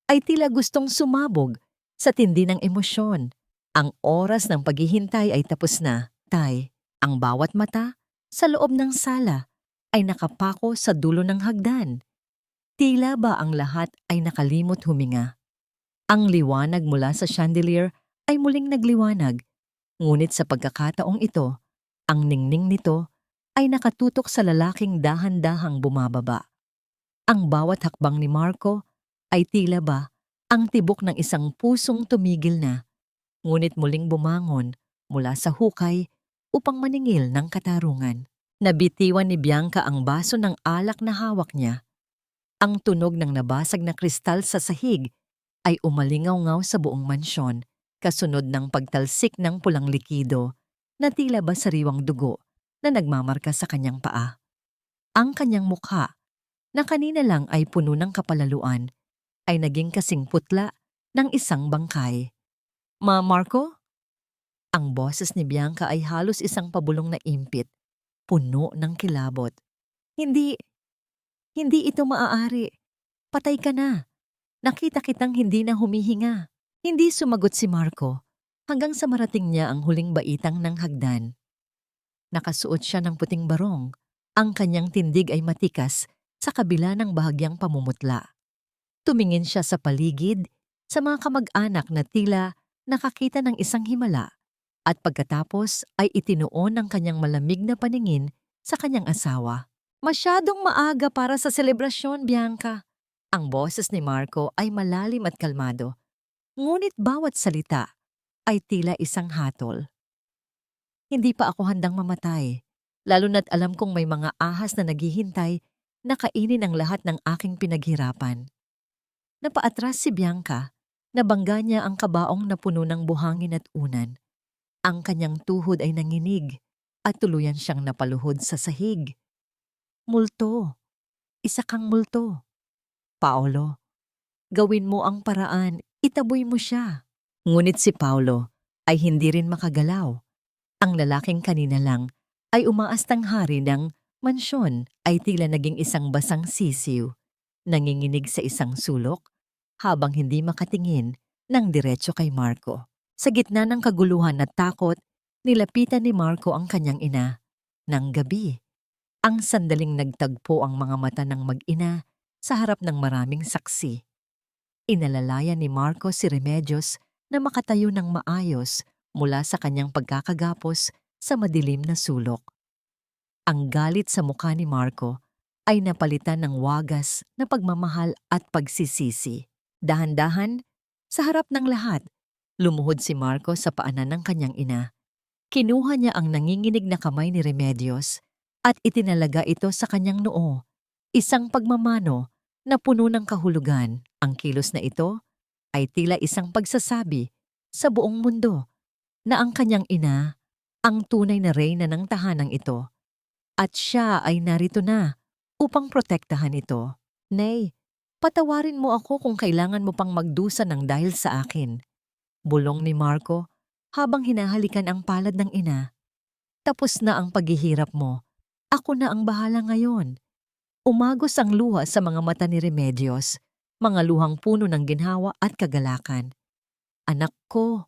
ay tila gustong sumabog sa tindi ng emosyon. Ang oras ng paghihintay ay tapos na. Ang bawat mata sa loob ng sala ay nakapako sa dulo ng hagdan. Tila ba ang lahat ay nakalimot huminga. Ang liwanag mula sa chandelier ay muling nagliwanag, ngunit sa pagkakataong ito, ang ningning nito ay nakatutok sa lalaking dahan-dahang bumababa. Ang bawat hakbang ni Marco ay tila ba ang tibok ng isang pusong tumigil na, ngunit muling bumangon mula sa hukay upang maningil ng katarungan. Nabitiwan ni Bianca ang baso ng alak na hawak niya. Ang tunog ng nabasag na kristal sa sahig ay umalingaw-ngaw sa buong mansyon, kasunod ng pagtalsik ng pulang likido na tila ba sariwang dugo na nagmamarka sa kanyang paa. Ang kanyang mukha, na kanina lang ay puno ng kapalaluan, ay naging kasing putla ng isang bangkay. Marco? Ang boses ni Bianca ay halos isang pabulong na impit, puno ng kilabot. Hindi ito maaari. Patay ka na. Nakita kitang hindi na humihinga. Hindi sumagot si Marco hanggang sa marating niya ang huling baitang ng hagdan. Nakasuot siya ng puting barong. Ang kanyang tindig ay matikas sa kabila ng bahagyang pamumutla. Tumingin siya sa paligid, sa mga kamag-anak na tila nakakita ng isang himala, at pagkatapos ay itinuon ang kanyang malamig na paningin sa kanyang asawa. Masyadong maaga para sa selebrasyon, Bianca. Ang boses ni Marco ay malalim at kalmado, ngunit bawat salita ay tila isang hatol. Hindi pa ako handang mamatay, lalo na't alam kong may mga ahas na naghihintay na kainin ang lahat ng aking pinaghirapan. Napaatras si Bianca, nabangga niya ang kabaong na puno ng buhangin at unan. Ang kanyang tuhod ay nanginig at tuluyan siyang napaluhod sa sahig. Multo. Isa kang multo. Paolo, gawin mo ang paraan, itaboy mo siya. Ngunit si Paolo ay hindi rin makagalaw. Ang lalaking kanina lang ay umaastang hari ng mansyon ay tila naging isang basang sisiw, nanginginig sa isang sulok habang hindi makatingin ng diretso kay Marco. Sa gitna ng kaguluhan at takot, nilapitan ni Marco ang kanyang ina. Nang gabi, ang sandaling nagtagpo ang mga mata ng mag-ina sa harap ng maraming saksi. Inalalayan ni Marco si Remedios na makatayo ng maayos mula sa kanyang pagkakagapos sa madilim na sulok. Ang galit sa mukha ni Marco ay napalitan ng wagas na pagmamahal at pagsisisi. Dahan-dahan, sa harap ng lahat, lumuhod si Marco sa paanan ng kanyang ina. Kinuha niya ang nanginginig na kamay ni Remedios at itinalaga ito sa kanyang noo. Isang pagmamano na puno ng kahulugan. Ang kilos na ito ay tila isang pagsasabi sa buong mundo na ang kanyang ina ang tunay na reyna ng tahanang ito at siya ay narito na upang protektahan ito. Nay, patawarin mo ako kung kailangan mo pang magdusa ng dahil sa akin. Bulong ni Marco habang hinahalikan ang palad ng ina. Tapos na ang paghihirap mo. Ako na ang bahala ngayon. Umagos ang luha sa mga mata ni Remedios, mga luhang puno ng ginhawa at kagalakan. Anak ko,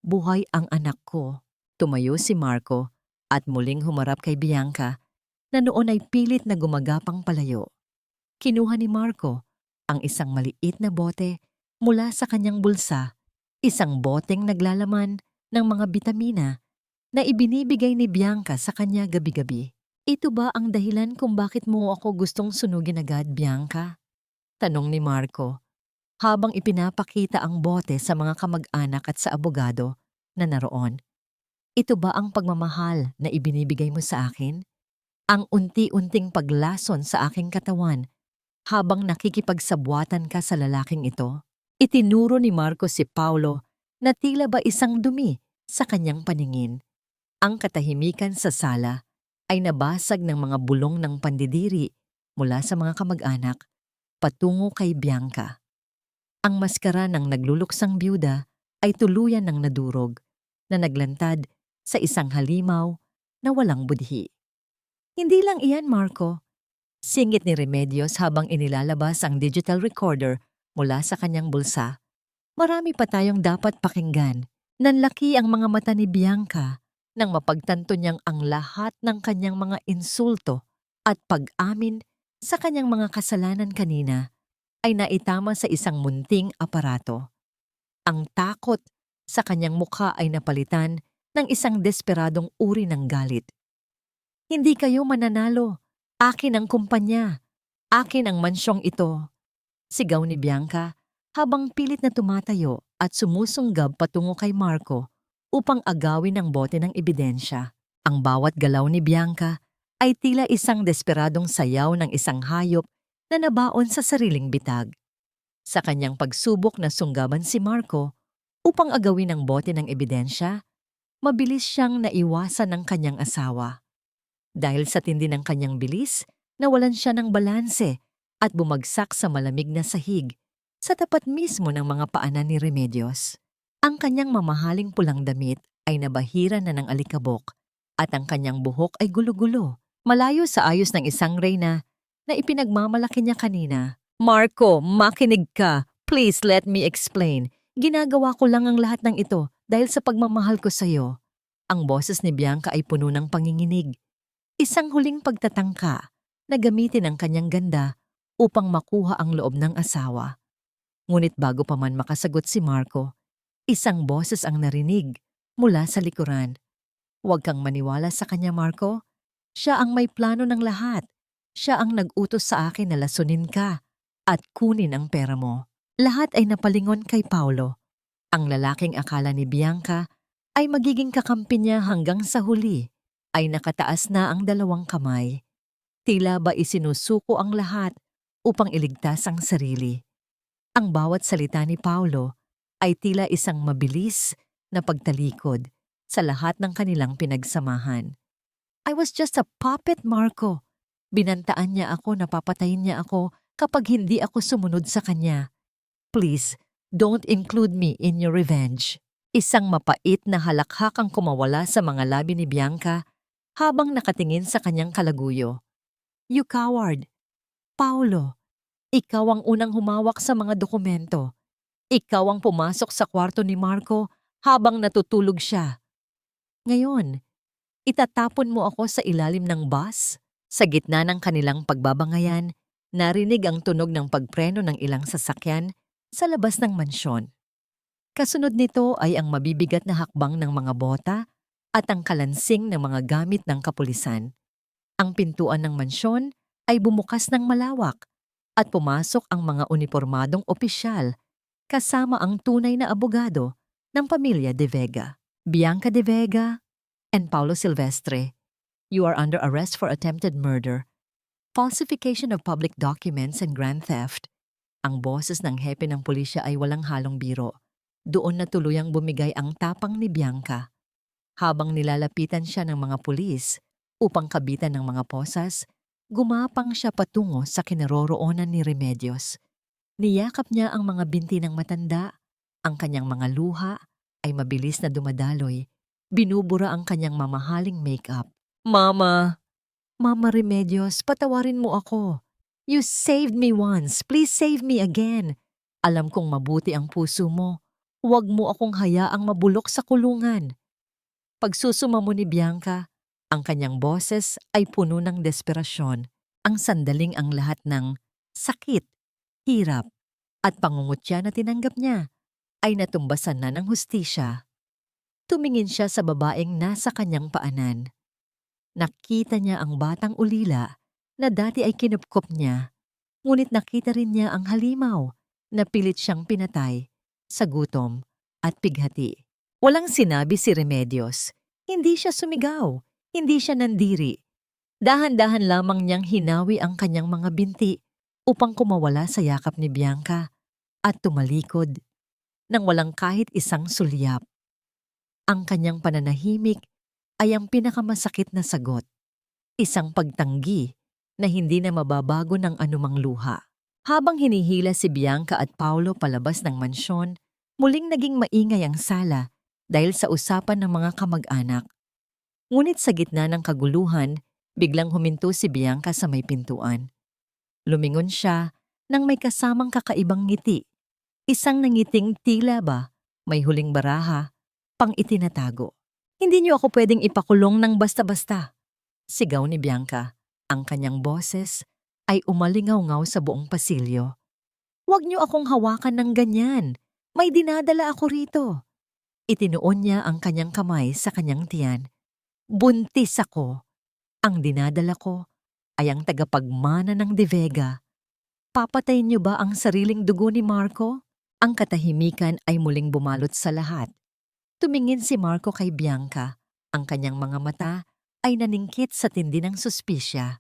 buhay ang anak ko. Tumayo si Marco at muling humarap kay Bianca na noon ay pilit na gumagapang palayo. Kinuha ni Marco ang isang maliit na bote mula sa kanyang bulsa, isang boteng naglalaman ng mga bitamina na ibinibigay ni Bianca sa kanya gabi-gabi. Ito ba ang dahilan kung bakit mo ako gustong sunugin agad, Bianca? Tanong ni Marco, habang ipinapakita ang bote sa mga kamag-anak at sa abogado na naroon. Ito ba ang pagmamahal na ibinibigay mo sa akin? Ang unti-unting paglason sa aking katawan habang nakikipagsabwatan ka sa lalaking ito? Itinuro ni Marcos si Paulo na tila ba isang dumi sa kanyang paningin. Ang katahimikan sa sala ay nabasag ng mga bulong ng pandidiri mula sa mga kamag-anak patungo kay Bianca. Ang maskara ng nagluluksang byuda ay tuluyan ng nadurog na naglantad sa isang halimaw na walang budhi. Hindi lang iyan, Marco. Singit ni Remedios habang inilalabas ang digital recorder mula sa kanyang bulsa. Marami pa tayong dapat pakinggan. Nanlaki ang mga mata ni Bianca nang mapagtanto niyang ang lahat ng kanyang mga insulto at pag-amin sa kanyang mga kasalanan kanina ay naitama sa isang munting aparato. Ang takot sa kanyang mukha ay napalitan ng isang desperadong uri ng galit. Hindi kayo mananalo. Akin ang kumpanya. Akin ang mansyong ito. Sigaw ni Bianca habang pilit na tumatayo at sumusunggab patungo kay Marco upang agawin ang bote ng ebidensya. Ang bawat galaw ni Bianca ay tila isang desperadong sayaw ng isang hayop na nabaon sa sariling bitag. Sa kanyang pagsubok na sunggaban si Marco upang agawin ang bote ng ebidensya, mabilis siyang naiwasan ng kanyang asawa. Dahil sa tindi ng kanyang bilis, nawalan siya ng balanse at bumagsak sa malamig na sahig sa tapat mismo ng mga paanan ni Remedios. Ang kanyang mamahaling pulang damit ay nabahira na ng alikabok at ang kanyang buhok ay gulo-gulo, malayo sa ayos ng isang reyna na ipinagmamalaki niya kanina. Marco, makinig ka. Please let me explain. Ginagawa ko lang ang lahat ng ito dahil sa pagmamahal ko sa iyo. Ang boses ni Bianca ay puno ng panginginig. Isang huling pagtatangka na gamitin ang kanyang ganda upang makuha ang loob ng asawa. Ngunit bago pa man makasagot si Marco, isang boses ang narinig mula sa likuran. Huwag kang maniwala sa kanya, Marco. Siya ang may plano ng lahat. Siya ang nag-utos sa akin na lasunin ka at kunin ang pera mo. Lahat ay napalingon kay Paulo. Ang lalaking akala ni Bianca ay magiging kakampi niya hanggang sa huli ay nakataas na ang dalawang kamay. Tila ba isinusuko ang lahat upang iligtas ang sarili. Ang bawat salita ni Paulo ay tila isang mabilis na pagtalikod sa lahat ng kanilang pinagsamahan. I was just a puppet, Marco. Binantaan niya ako na papatayin niya ako kapag hindi ako sumunod sa kanya. Please, don't include me in your revenge. Isang mapait na halakhak ang kumawala sa mga labi ni Bianca habang nakatingin sa kanyang kalaguyo. You coward! Paulo, ikaw ang unang humawak sa mga dokumento. Ikaw ang pumasok sa kwarto ni Marco habang natutulog siya. Ngayon, itatapon mo ako sa ilalim ng bus? Sa gitna ng kanilang pagbabangayan, narinig ang tunog ng pagpreno ng ilang sasakyan sa labas ng mansyon. Kasunod nito ay ang mabibigat na hakbang ng mga bota at ang kalansing ng mga gamit ng kapulisan. Ang pintuan ng mansyon ay bumukas ng malawak at pumasok ang mga unipormadong opisyal kasama ang tunay na abogado ng pamilya De Vega. Bianca De Vega and Paulo Silvestre, you are under arrest for attempted murder, falsification of public documents and grand theft. Ang boses ng hepe ng pulisya ay walang halong biro. Doon na tuluyang bumigay ang tapang ni Bianca. Habang nilalapitan siya ng mga pulis upang kabitan ng mga posas, gumapang siya patungo sa kinaroroonan ni Remedios. Niyakap niya ang mga binti ng matanda. Ang kanyang mga luha ay mabilis na dumadaloy. Binubura ang kanyang mamahaling makeup. Mama! Mama Remedios, patawarin mo ako. You saved me once. Please save me again. Alam kong mabuti ang puso mo. Huwag mo akong hayaang mabulok sa kulungan. Pagsusuma mo ni Bianca, ang kanyang boses ay puno ng desperasyon. Ang sandaling ang lahat ng sakit, hirap, at pangungutya na tinanggap niya ay natumbasan na ng hustisya. Tumingin siya sa babaeng nasa kanyang paanan. Nakita niya ang batang ulila na dati ay kinupkop niya, ngunit nakita rin niya ang halimaw na pilit siyang pinatay sa gutom at pighati. Walang sinabi si Remedios. Hindi siya sumigaw, hindi siya nandiri. Dahan-dahan lamang niyang hinawi ang kanyang mga binti upang kumawala sa yakap ni Bianca at tumalikod nang walang kahit isang sulyap. Ang kanyang pananahimik ay ang pinakamasakit na sagot, isang pagtanggi na hindi na mababago ng anumang luha. Habang hinihila si Bianca at Paulo palabas ng mansyon, muling naging maingay ang sala dahil sa usapan ng mga kamag-anak. Ngunit sa gitna ng kaguluhan, biglang huminto si Bianca sa may pintuan. Lumingon siya nang may kasamang kakaibang ngiti, isang nangiting tila ba may huling baraha pang itinatago. Hindi niyo ako pwedeng ipakulong ng basta-basta, sigaw ni Bianca. Ang kanyang boses ay umalingaw-ngaw sa buong pasilyo. Huwag niyo akong hawakan ng ganyan. May dinadala ako rito. Itinuon niya ang kanyang kamay sa kanyang tiyan. Buntis ako. Ang dinadala ko ay ang tagapagmana ng De Vega. Papatayin niyo ba ang sariling dugo ni Marco? Ang katahimikan ay muling bumalot sa lahat. Tumingin si Marco kay Bianca. Ang kanyang mga mata ay naningkit sa tindi ng suspisya.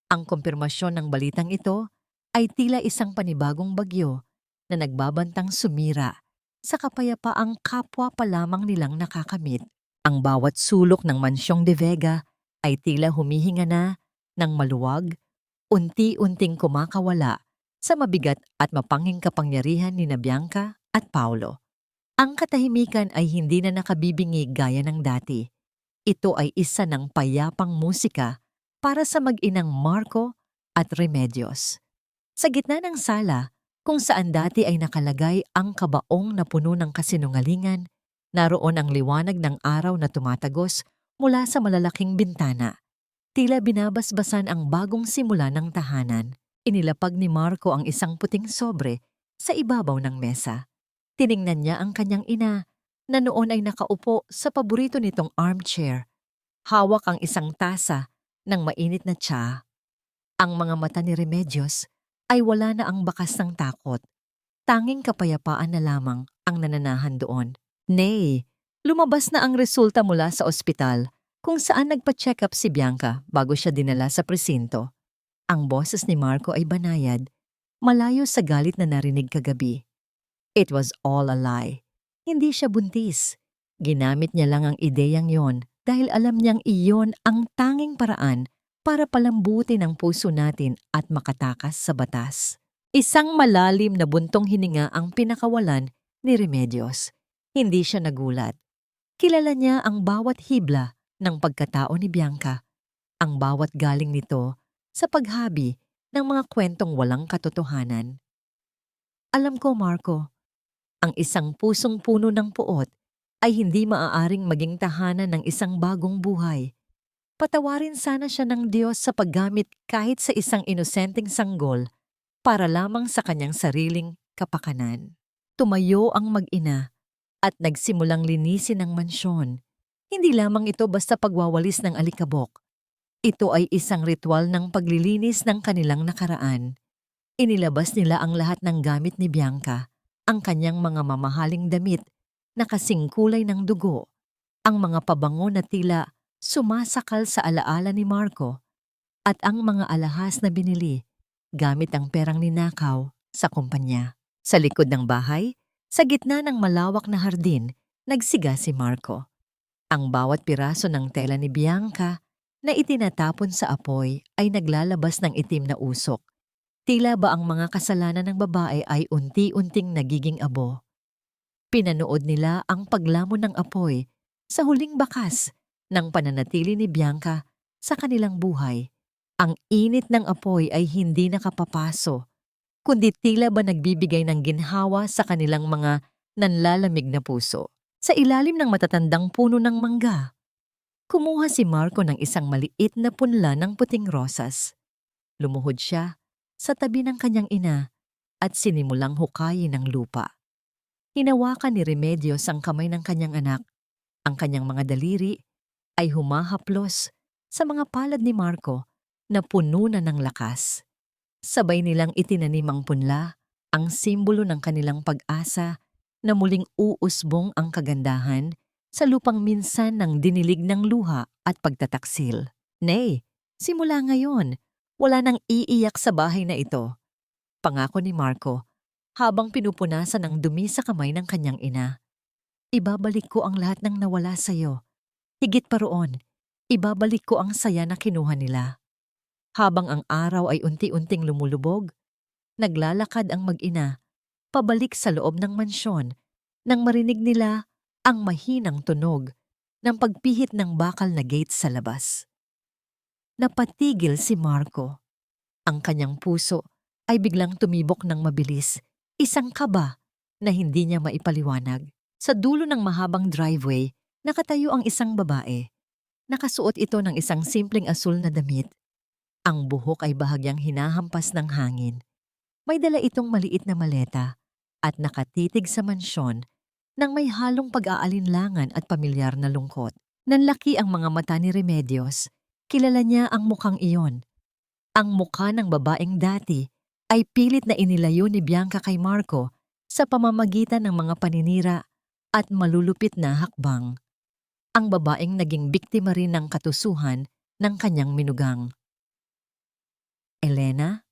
Ang kumpirmasyon ng balitang ito ay tila isang panibagong bagyo na nagbabantang sumira sa kapayapaang kapwa pa lamang nilang nakakamit. Ang bawat sulok ng mansyong De Vega ay tila humihinga na ng maluwag, unti-unting kumakawala sa mabigat at mapanging kapangyarihan ni Bianca at Paulo. Ang katahimikan ay hindi na nakabibingi gaya ng dati. Ito ay isa ng payapang musika para sa mag-inang Marco at Remedios. Sa gitna ng sala, kung saan dati ay nakalagay ang kabaong na puno ng kasinungalingan, naroon ang liwanag ng araw na tumatagos mula sa malalaking bintana. Tila binabasbasan ang bagong simula ng tahanan. Inilapag ni Marco ang isang puting sobre sa ibabaw ng mesa. Tiningnan niya ang kanyang ina na noon ay nakaupo sa paborito nitong armchair. Hawak ang isang tasa ng mainit na tsa. Ang mga mata ni Remedios ay wala na ang bakas ng takot. Tanging kapayapaan na lamang ang nananahan doon. Nay, lumabas na ang resulta mula sa ospital kung saan nagpa-check up si Bianca bago siya dinala sa presinto. Ang boses ni Marco ay banayad, malayo sa galit na narinig kagabi. It was all a lie. Hindi siya buntis. Ginamit niya lang ang ideyang yon dahil alam niyang iyon ang tanging paraan para palambutin ang puso natin at makatakas sa batas. Isang malalim na buntong hininga ang pinakawalan ni Remedios. Hindi siya nagulat. Kilala niya ang bawat hibla ng pagkatao ni Bianca, ang bawat galing nito sa paghabi ng mga kwentong walang katotohanan. Alam ko, Marco, ang isang pusong puno ng puot ay hindi maaaring maging tahanan ng isang bagong buhay. Patawarin sana siya ng Diyos sa paggamit kahit sa isang inosenteng sanggol para lamang sa kanyang sariling kapakanan. Tumayo ang mag-ina at nagsimulang linisin ang mansyon. Hindi lamang ito basta pagwawalis ng alikabok. Ito ay isang ritual ng paglilinis ng kanilang nakaraan. Inilabas nila ang lahat ng gamit ni Bianca, ang kanyang mga mamahaling damit na kasing kulay ng dugo, ang mga pabango na tila sumasakal sa alaala ni Marco, at ang mga alahas na binili gamit ang perang ninakaw sa kumpanya. Sa likod ng bahay, sa gitna ng malawak na hardin, nagsiga si Marco. Ang bawat piraso ng tela ni Bianca na itinatapon sa apoy ay naglalabas ng itim na usok. Tila ba ang mga kasalanan ng babae ay unti-unting nagiging abo. Pinanood nila ang paglamon ng apoy sa huling bakas ng pananatili ni Bianca sa kanilang buhay. Ang init ng apoy ay hindi nakapapaso, kundi tila ba nagbibigay ng ginhawa sa kanilang mga nanlalamig na puso. Sa ilalim ng matatandang puno ng mangga, kumuha si Marco ng isang maliit na punla ng puting rosas. Lumuhod siya sa tabi ng kanyang ina at sinimulang hukayin ng lupa. Hinawakan ni Remedios ang kamay ng kanyang anak. Ang kanyang mga daliri ay humahaplos sa mga palad ni Marco na puno na ng lakas. Sabay nilang itinanim ang punla, ang simbolo ng kanilang pag-asa na muling uusbong ang kagandahan sa lupang minsan ng dinilig ng luha at pagtataksil. Nay, simula ngayon, wala nang iiyak sa bahay na ito, pangako ni Marco habang pinupunasan ng dumi sa kamay ng kanyang ina. Ibabalik ko ang lahat ng nawala sa'yo. Higit pa roon, ibabalik ko ang saya na kinuha nila. Habang ang araw ay unti-unting lumulubog, naglalakad ang mag-ina pabalik sa loob ng mansyon nang marinig nila ang mahinang tunog ng pagpihit ng bakal na gate sa labas. Napatigil si Marco. Ang kanyang puso ay biglang tumibok ng mabilis, isang kaba na hindi niya maipaliwanag. Sa dulo ng mahabang driveway, nakatayo ang isang babae. Nakasuot ito ng isang simpleng asul na damit. Ang buhok ay bahagyang hinahampas ng hangin. May dala itong maliit na maleta at nakatitig sa mansyon nang may halong pag-aalinlangan at pamilyar na lungkot. Nanlaki ang mga mata ni Remedios. Kilala niya ang mukhang iyon. Ang mukha ng babaeng dati ay pilit na inilayo ni Bianca kay Marco sa pamamagitan ng mga paninira at malulupit na hakbang. Ang babaeng naging biktima rin ng katusuhan ng kanyang minugang. Elena?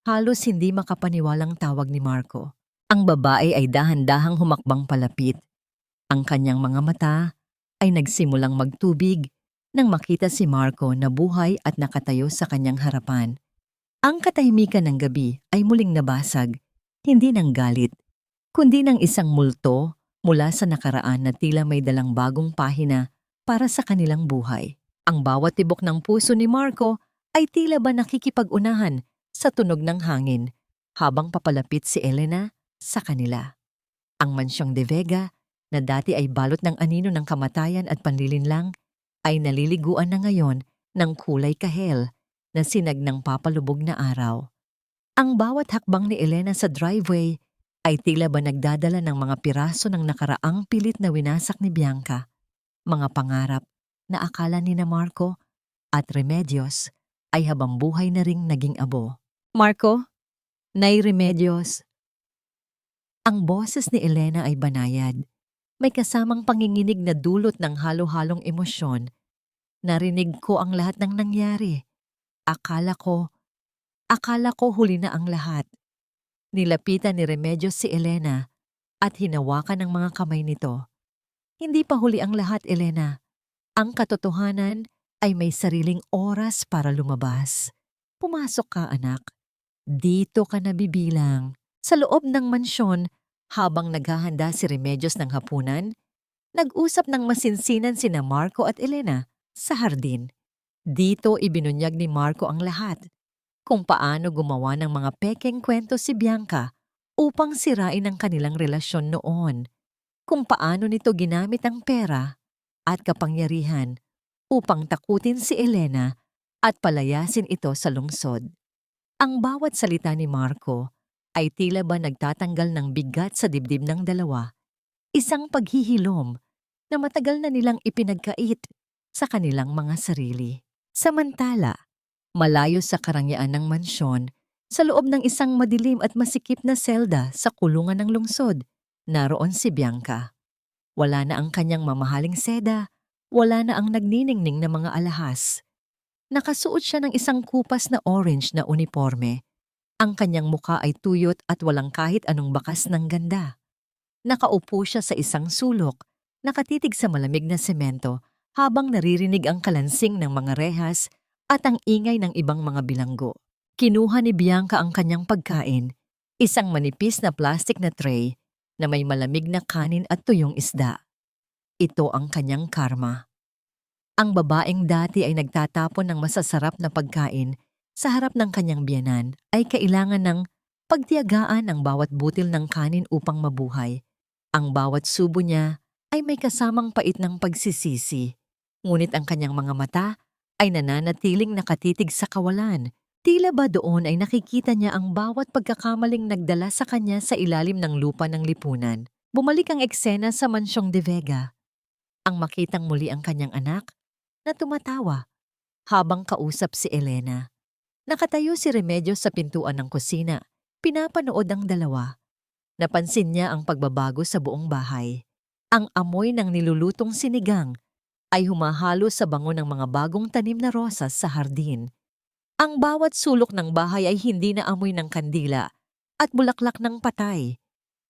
Halos hindi makapaniwalang tawag ni Marco. Ang babae ay dahan-dahang humakbang palapit. Ang kanyang mga mata ay nagsimulang magtubig nang makita si Marco na buhay at nakatayo sa kanyang harapan. Ang katahimikan ng gabi ay muling nabasag, hindi ng galit, kundi ng isang multo mula sa nakaraan na tila may dalang bagong pahina para sa kanilang buhay. Ang bawat tibok ng puso ni Marco ay tila ba nakikipag-unahan sa tunog ng hangin habang papalapit si Elena sa kanila. Ang mansyong De Vega na dati ay balot ng anino ng kamatayan at panlilinlang ay naliliguan na ngayon ng kulay kahel na sinag ng papalubog na araw. Ang bawat hakbang ni Elena sa driveway ay tila ba nagdadala ng mga piraso ng nakaraang pilit na winasak ni Bianca, mga pangarap na akala ni na Marco at Remedios ay habang buhay na ring naging abo. Marco? Nay Remedios? Ang boses ni Elena ay banayad. May kasamang panginginig na dulot ng halo-halong emosyon. Narinig ko ang lahat ng nangyari. Akala ko huli na ang lahat. Nilapitan ni Remedios si Elena at hinawakan ng mga kamay nito. Hindi pa huli ang lahat, Elena. Ang katotohanan ay may sariling oras para lumabas. Pumasok ka, anak. Dito ka nabibilang. Sa loob ng mansyon, habang naghahanda si Remedios ng hapunan, nag-usap ng masinsinan sina Marco at Elena sa hardin. Dito ibinunyag ni Marco ang lahat, kung paano gumawa ng mga pekeng kwento si Bianca upang sirain ang kanilang relasyon noon, kung paano nito ginamit ang pera at kapangyarihan upang takutin si Elena at palayasin ito sa lungsod. Ang bawat salita ni Marco ay tila ba nagtatanggal ng bigat sa dibdib ng dalawa, isang paghihilom na matagal na nilang ipinagkait sa kanilang mga sarili. Samantala, malayo sa karangyaan ng mansyon, sa loob ng isang madilim at masikip na selda sa kulungan ng lungsod, naroon si Bianca. Wala na ang kanyang mamahaling seda, wala na ang nagniningning na mga alahas. Nakasuot siya ng isang kupas na orange na uniforme. Ang kanyang muka ay tuyot at walang kahit anong bakas ng ganda. Nakaupo siya sa isang sulok, nakatitig sa malamig na semento habang naririnig ang kalansing ng mga rehas at ang ingay ng ibang mga bilanggo. Kinuha ni Bianca ang kanyang pagkain, isang manipis na plastic na tray na may malamig na kanin at tuyong isda. Ito ang kanyang karma. Ang babaeng dati ay nagtatapon ng masasarap na pagkain sa harap ng kanyang biyenan ay kailangan ng pagtiyagaan ang bawat butil ng kanin upang mabuhay. Ang bawat subo niya ay may kasamang pait ng pagsisisi. Ngunit ang kanyang mga mata ay nananatiling nakatitig sa kawalan. Tila ba doon ay nakikita niya ang bawat pagkakamaling nagdala sa kanya sa ilalim ng lupa ng lipunan. Bumalik ang eksena sa mansyong De Vega. Ang makitang muli ang kanyang anak na tumatawa habang kausap si Elena. Nakatayo si Remedios sa pintuan ng kusina. Pinapanood ang dalawa. Napansin niya ang pagbabago sa buong bahay. Ang amoy ng nilulutong sinigang ay humahalo sa bango ng mga bagong tanim na rosas sa hardin. Ang bawat sulok ng bahay ay hindi na amoy ng kandila at bulaklak ng patay,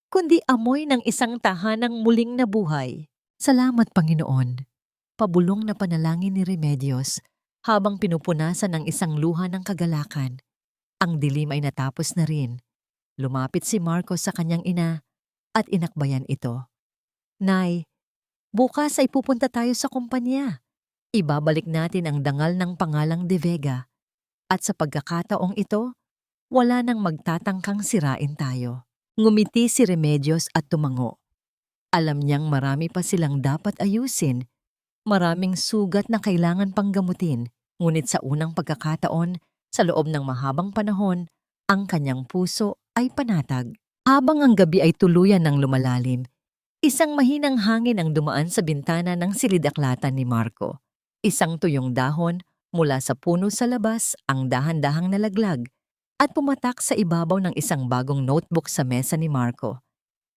kundi amoy ng isang tahanang muling nabuhay. Salamat, Panginoon. Pabulong na panalangin ni Remedios habang pinupunasan ng isang luha ng kagalakan. Ang dilim ay natapos na rin. Lumapit si Marco sa kanyang ina at inakbayan ito. Nay, bukas ay pupunta tayo sa kumpanya. Ibabalik natin ang dangal ng pangalang De Vega. At sa pagkakataong ito, wala nang magtatangkang sirain tayo. Ngumiti si Remedios at tumango. Alam niyang marami pa silang dapat ayusin. Maraming sugat na kailangan pang gamutin. Ngunit sa unang pagkakataon, sa loob ng mahabang panahon, ang kanyang puso ay panatag. Habang ang gabi ay tuluyan ng lumalalim, isang mahinang hangin ang dumaan sa bintana ng silidaklatan ni Marco. Isang tuyong dahon mula sa puno sa labas ang dahan-dahang nalaglag at pumatak sa ibabaw ng isang bagong notebook sa mesa ni Marco.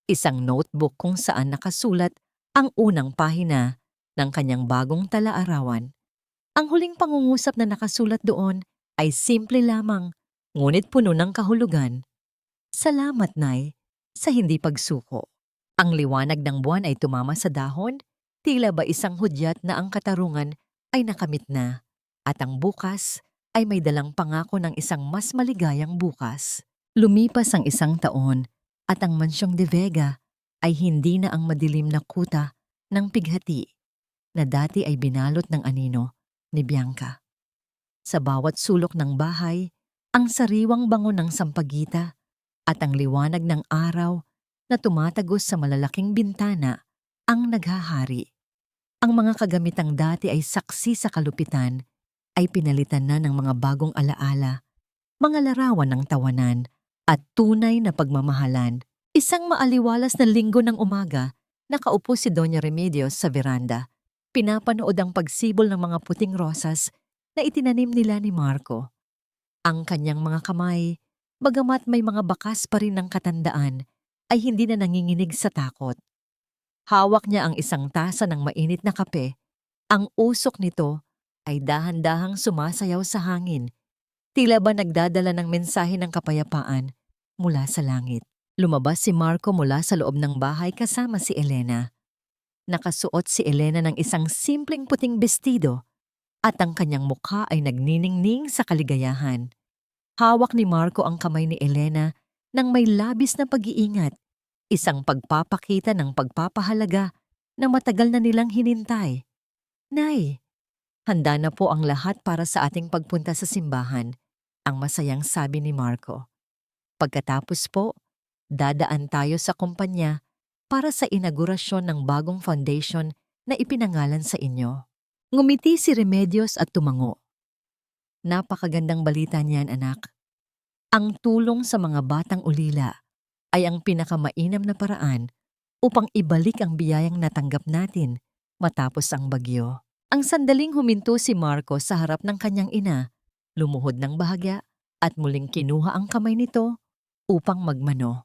Isang notebook kung saan nakasulat ang unang pahina ng kanyang bagong tala-arawan. Ang huling pangungusap na nakasulat doon ay simple lamang, ngunit puno ng kahulugan. Salamat, Nay, sa hindi pagsuko. Ang liwanag ng buwan ay tumama sa dahon, tila ba isang hudyat na ang katarungan ay nakamit na. At ang bukas ay may dalang pangako ng isang mas maligayang bukas. Lumipas ang isang taon at ang mansyong De Vega ay hindi na ang madilim na kuta ng pighati na dati ay binalot ng anino ni Bianca. Sa bawat sulok ng bahay, ang sariwang bango ng sampagita at ang liwanag ng araw na tumatagos sa malalaking bintana ang naghahari. Ang mga kagamitang dati ay saksi sa kalupitan ay pinalitan na ng mga bagong alaala, mga larawan ng tawanan at tunay na pagmamahalan. Isang maaliwalas na linggo ng umaga, nakaupo si Doña Remedios sa veranda. Pinapanood ang pagsibol ng mga puting rosas na itinanim nila ni Marco. Ang kanyang mga kamay, bagamat may mga bakas pa rin ng katandaan, ay hindi na nanginginig sa takot. Hawak niya ang isang tasa ng mainit na kape. Ang usok nito ay dahan-dahang sumasayaw sa hangin, tila ba nagdadala ng mensahe ng kapayapaan mula sa langit. Lumabas si Marco mula sa loob ng bahay kasama si Elena. Nakasuot si Elena ng isang simpleng puting bestido at ang kanyang mukha ay nagniningning sa kaligayahan. Hawak ni Marco ang kamay ni Elena nang may labis na pag-iingat, isang pagpapakita ng pagpapahalaga na matagal na nilang hinintay. Nay, handa na po ang lahat para sa ating pagpunta sa simbahan, ang masayang sabi ni Marco. Pagkatapos po, dadaan tayo sa kumpanya para sa inaugurasyon ng bagong foundation na ipinangalan sa inyo. Ngumiti si Remedios at tumango. Napakagandang balita niyan, anak. Ang tulong sa mga batang ulila ay ang pinakamainam na paraan upang ibalik ang biyayang natanggap natin matapos ang bagyo. Ang sandaling huminto si Marco sa harap ng kanyang ina, lumuhod ng bahagya at muling kinuha ang kamay nito upang magmano.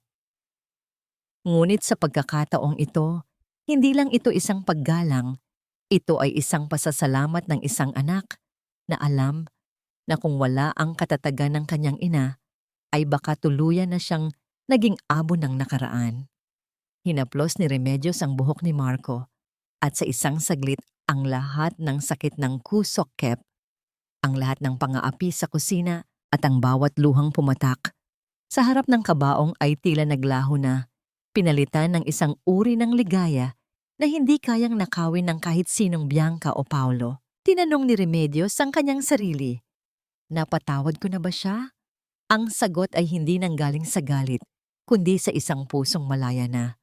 Ngunit sa pagkakataong ito, hindi lang ito isang paggalang, ito ay isang pasasalamat ng isang anak na alam na kung wala ang katatagan ng kanyang ina, ay baka tuluyan na siyang naging abo ng nakaraan. Hinaplos ni Remedios ang buhok ni Marco at sa isang saglit ang lahat ng sakit ng kusok-kep, ang lahat ng pangaapi sa kusina at ang bawat luhang pumatak. Sa harap ng kabaong ay tila naglaho na, pinalitan ng isang uri ng ligaya na hindi kayang nakawin ng kahit sinong Bianca o Paulo. Tinanong ni Remedios ang kanyang sarili. Napatawad ko na ba siya? Ang sagot ay hindi nanggaling sa galit, kundi sa isang pusong malaya na.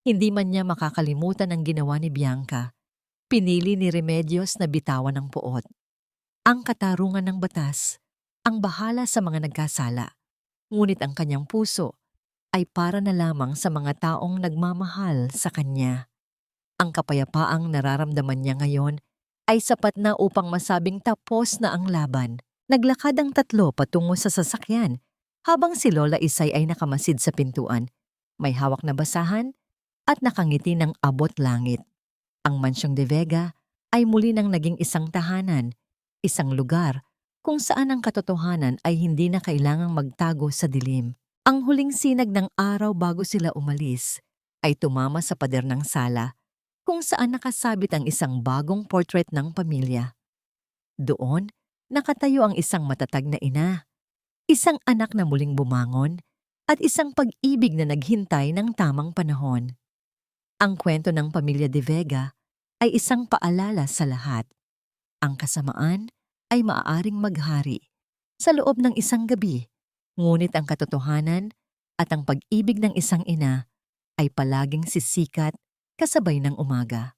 Hindi man niya makakalimutan ang ginawa ni Bianca. Pinili ni Remedios na bitawan ng puot. Ang katarungan ng batas, ang bahala sa mga nagkasala. Ngunit ang kanyang puso ay para na lamang sa mga taong nagmamahal sa kanya. Ang kapayapaang nararamdaman niya ngayon ay sapat na upang masabing tapos na ang laban. Naglakad ang tatlo patungo sa sasakyan habang si Lola Isay ay nakamasid sa pintuan. may hawak na basahan at nakangiti ng abot langit. Ang Mansyong de Vega ay muli nang naging isang tahanan, isang lugar kung saan ang katotohanan ay hindi na kailangang magtago sa dilim. Ang huling sinag ng araw bago sila umalis ay tumama sa pader ng sala kung saan nakasabit ang isang bagong portrait ng pamilya. Doon, nakatayo ang isang matatag na ina, isang anak na muling bumangon, at isang pag-ibig na naghintay ng tamang panahon. Ang kwento ng pamilya de Vega ay isang paalala sa lahat. Ang kasamaan ay maaaring maghari sa loob ng isang gabi, ngunit ang katotohanan at ang pag-ibig ng isang ina ay palaging sisikat kasabay ng umaga.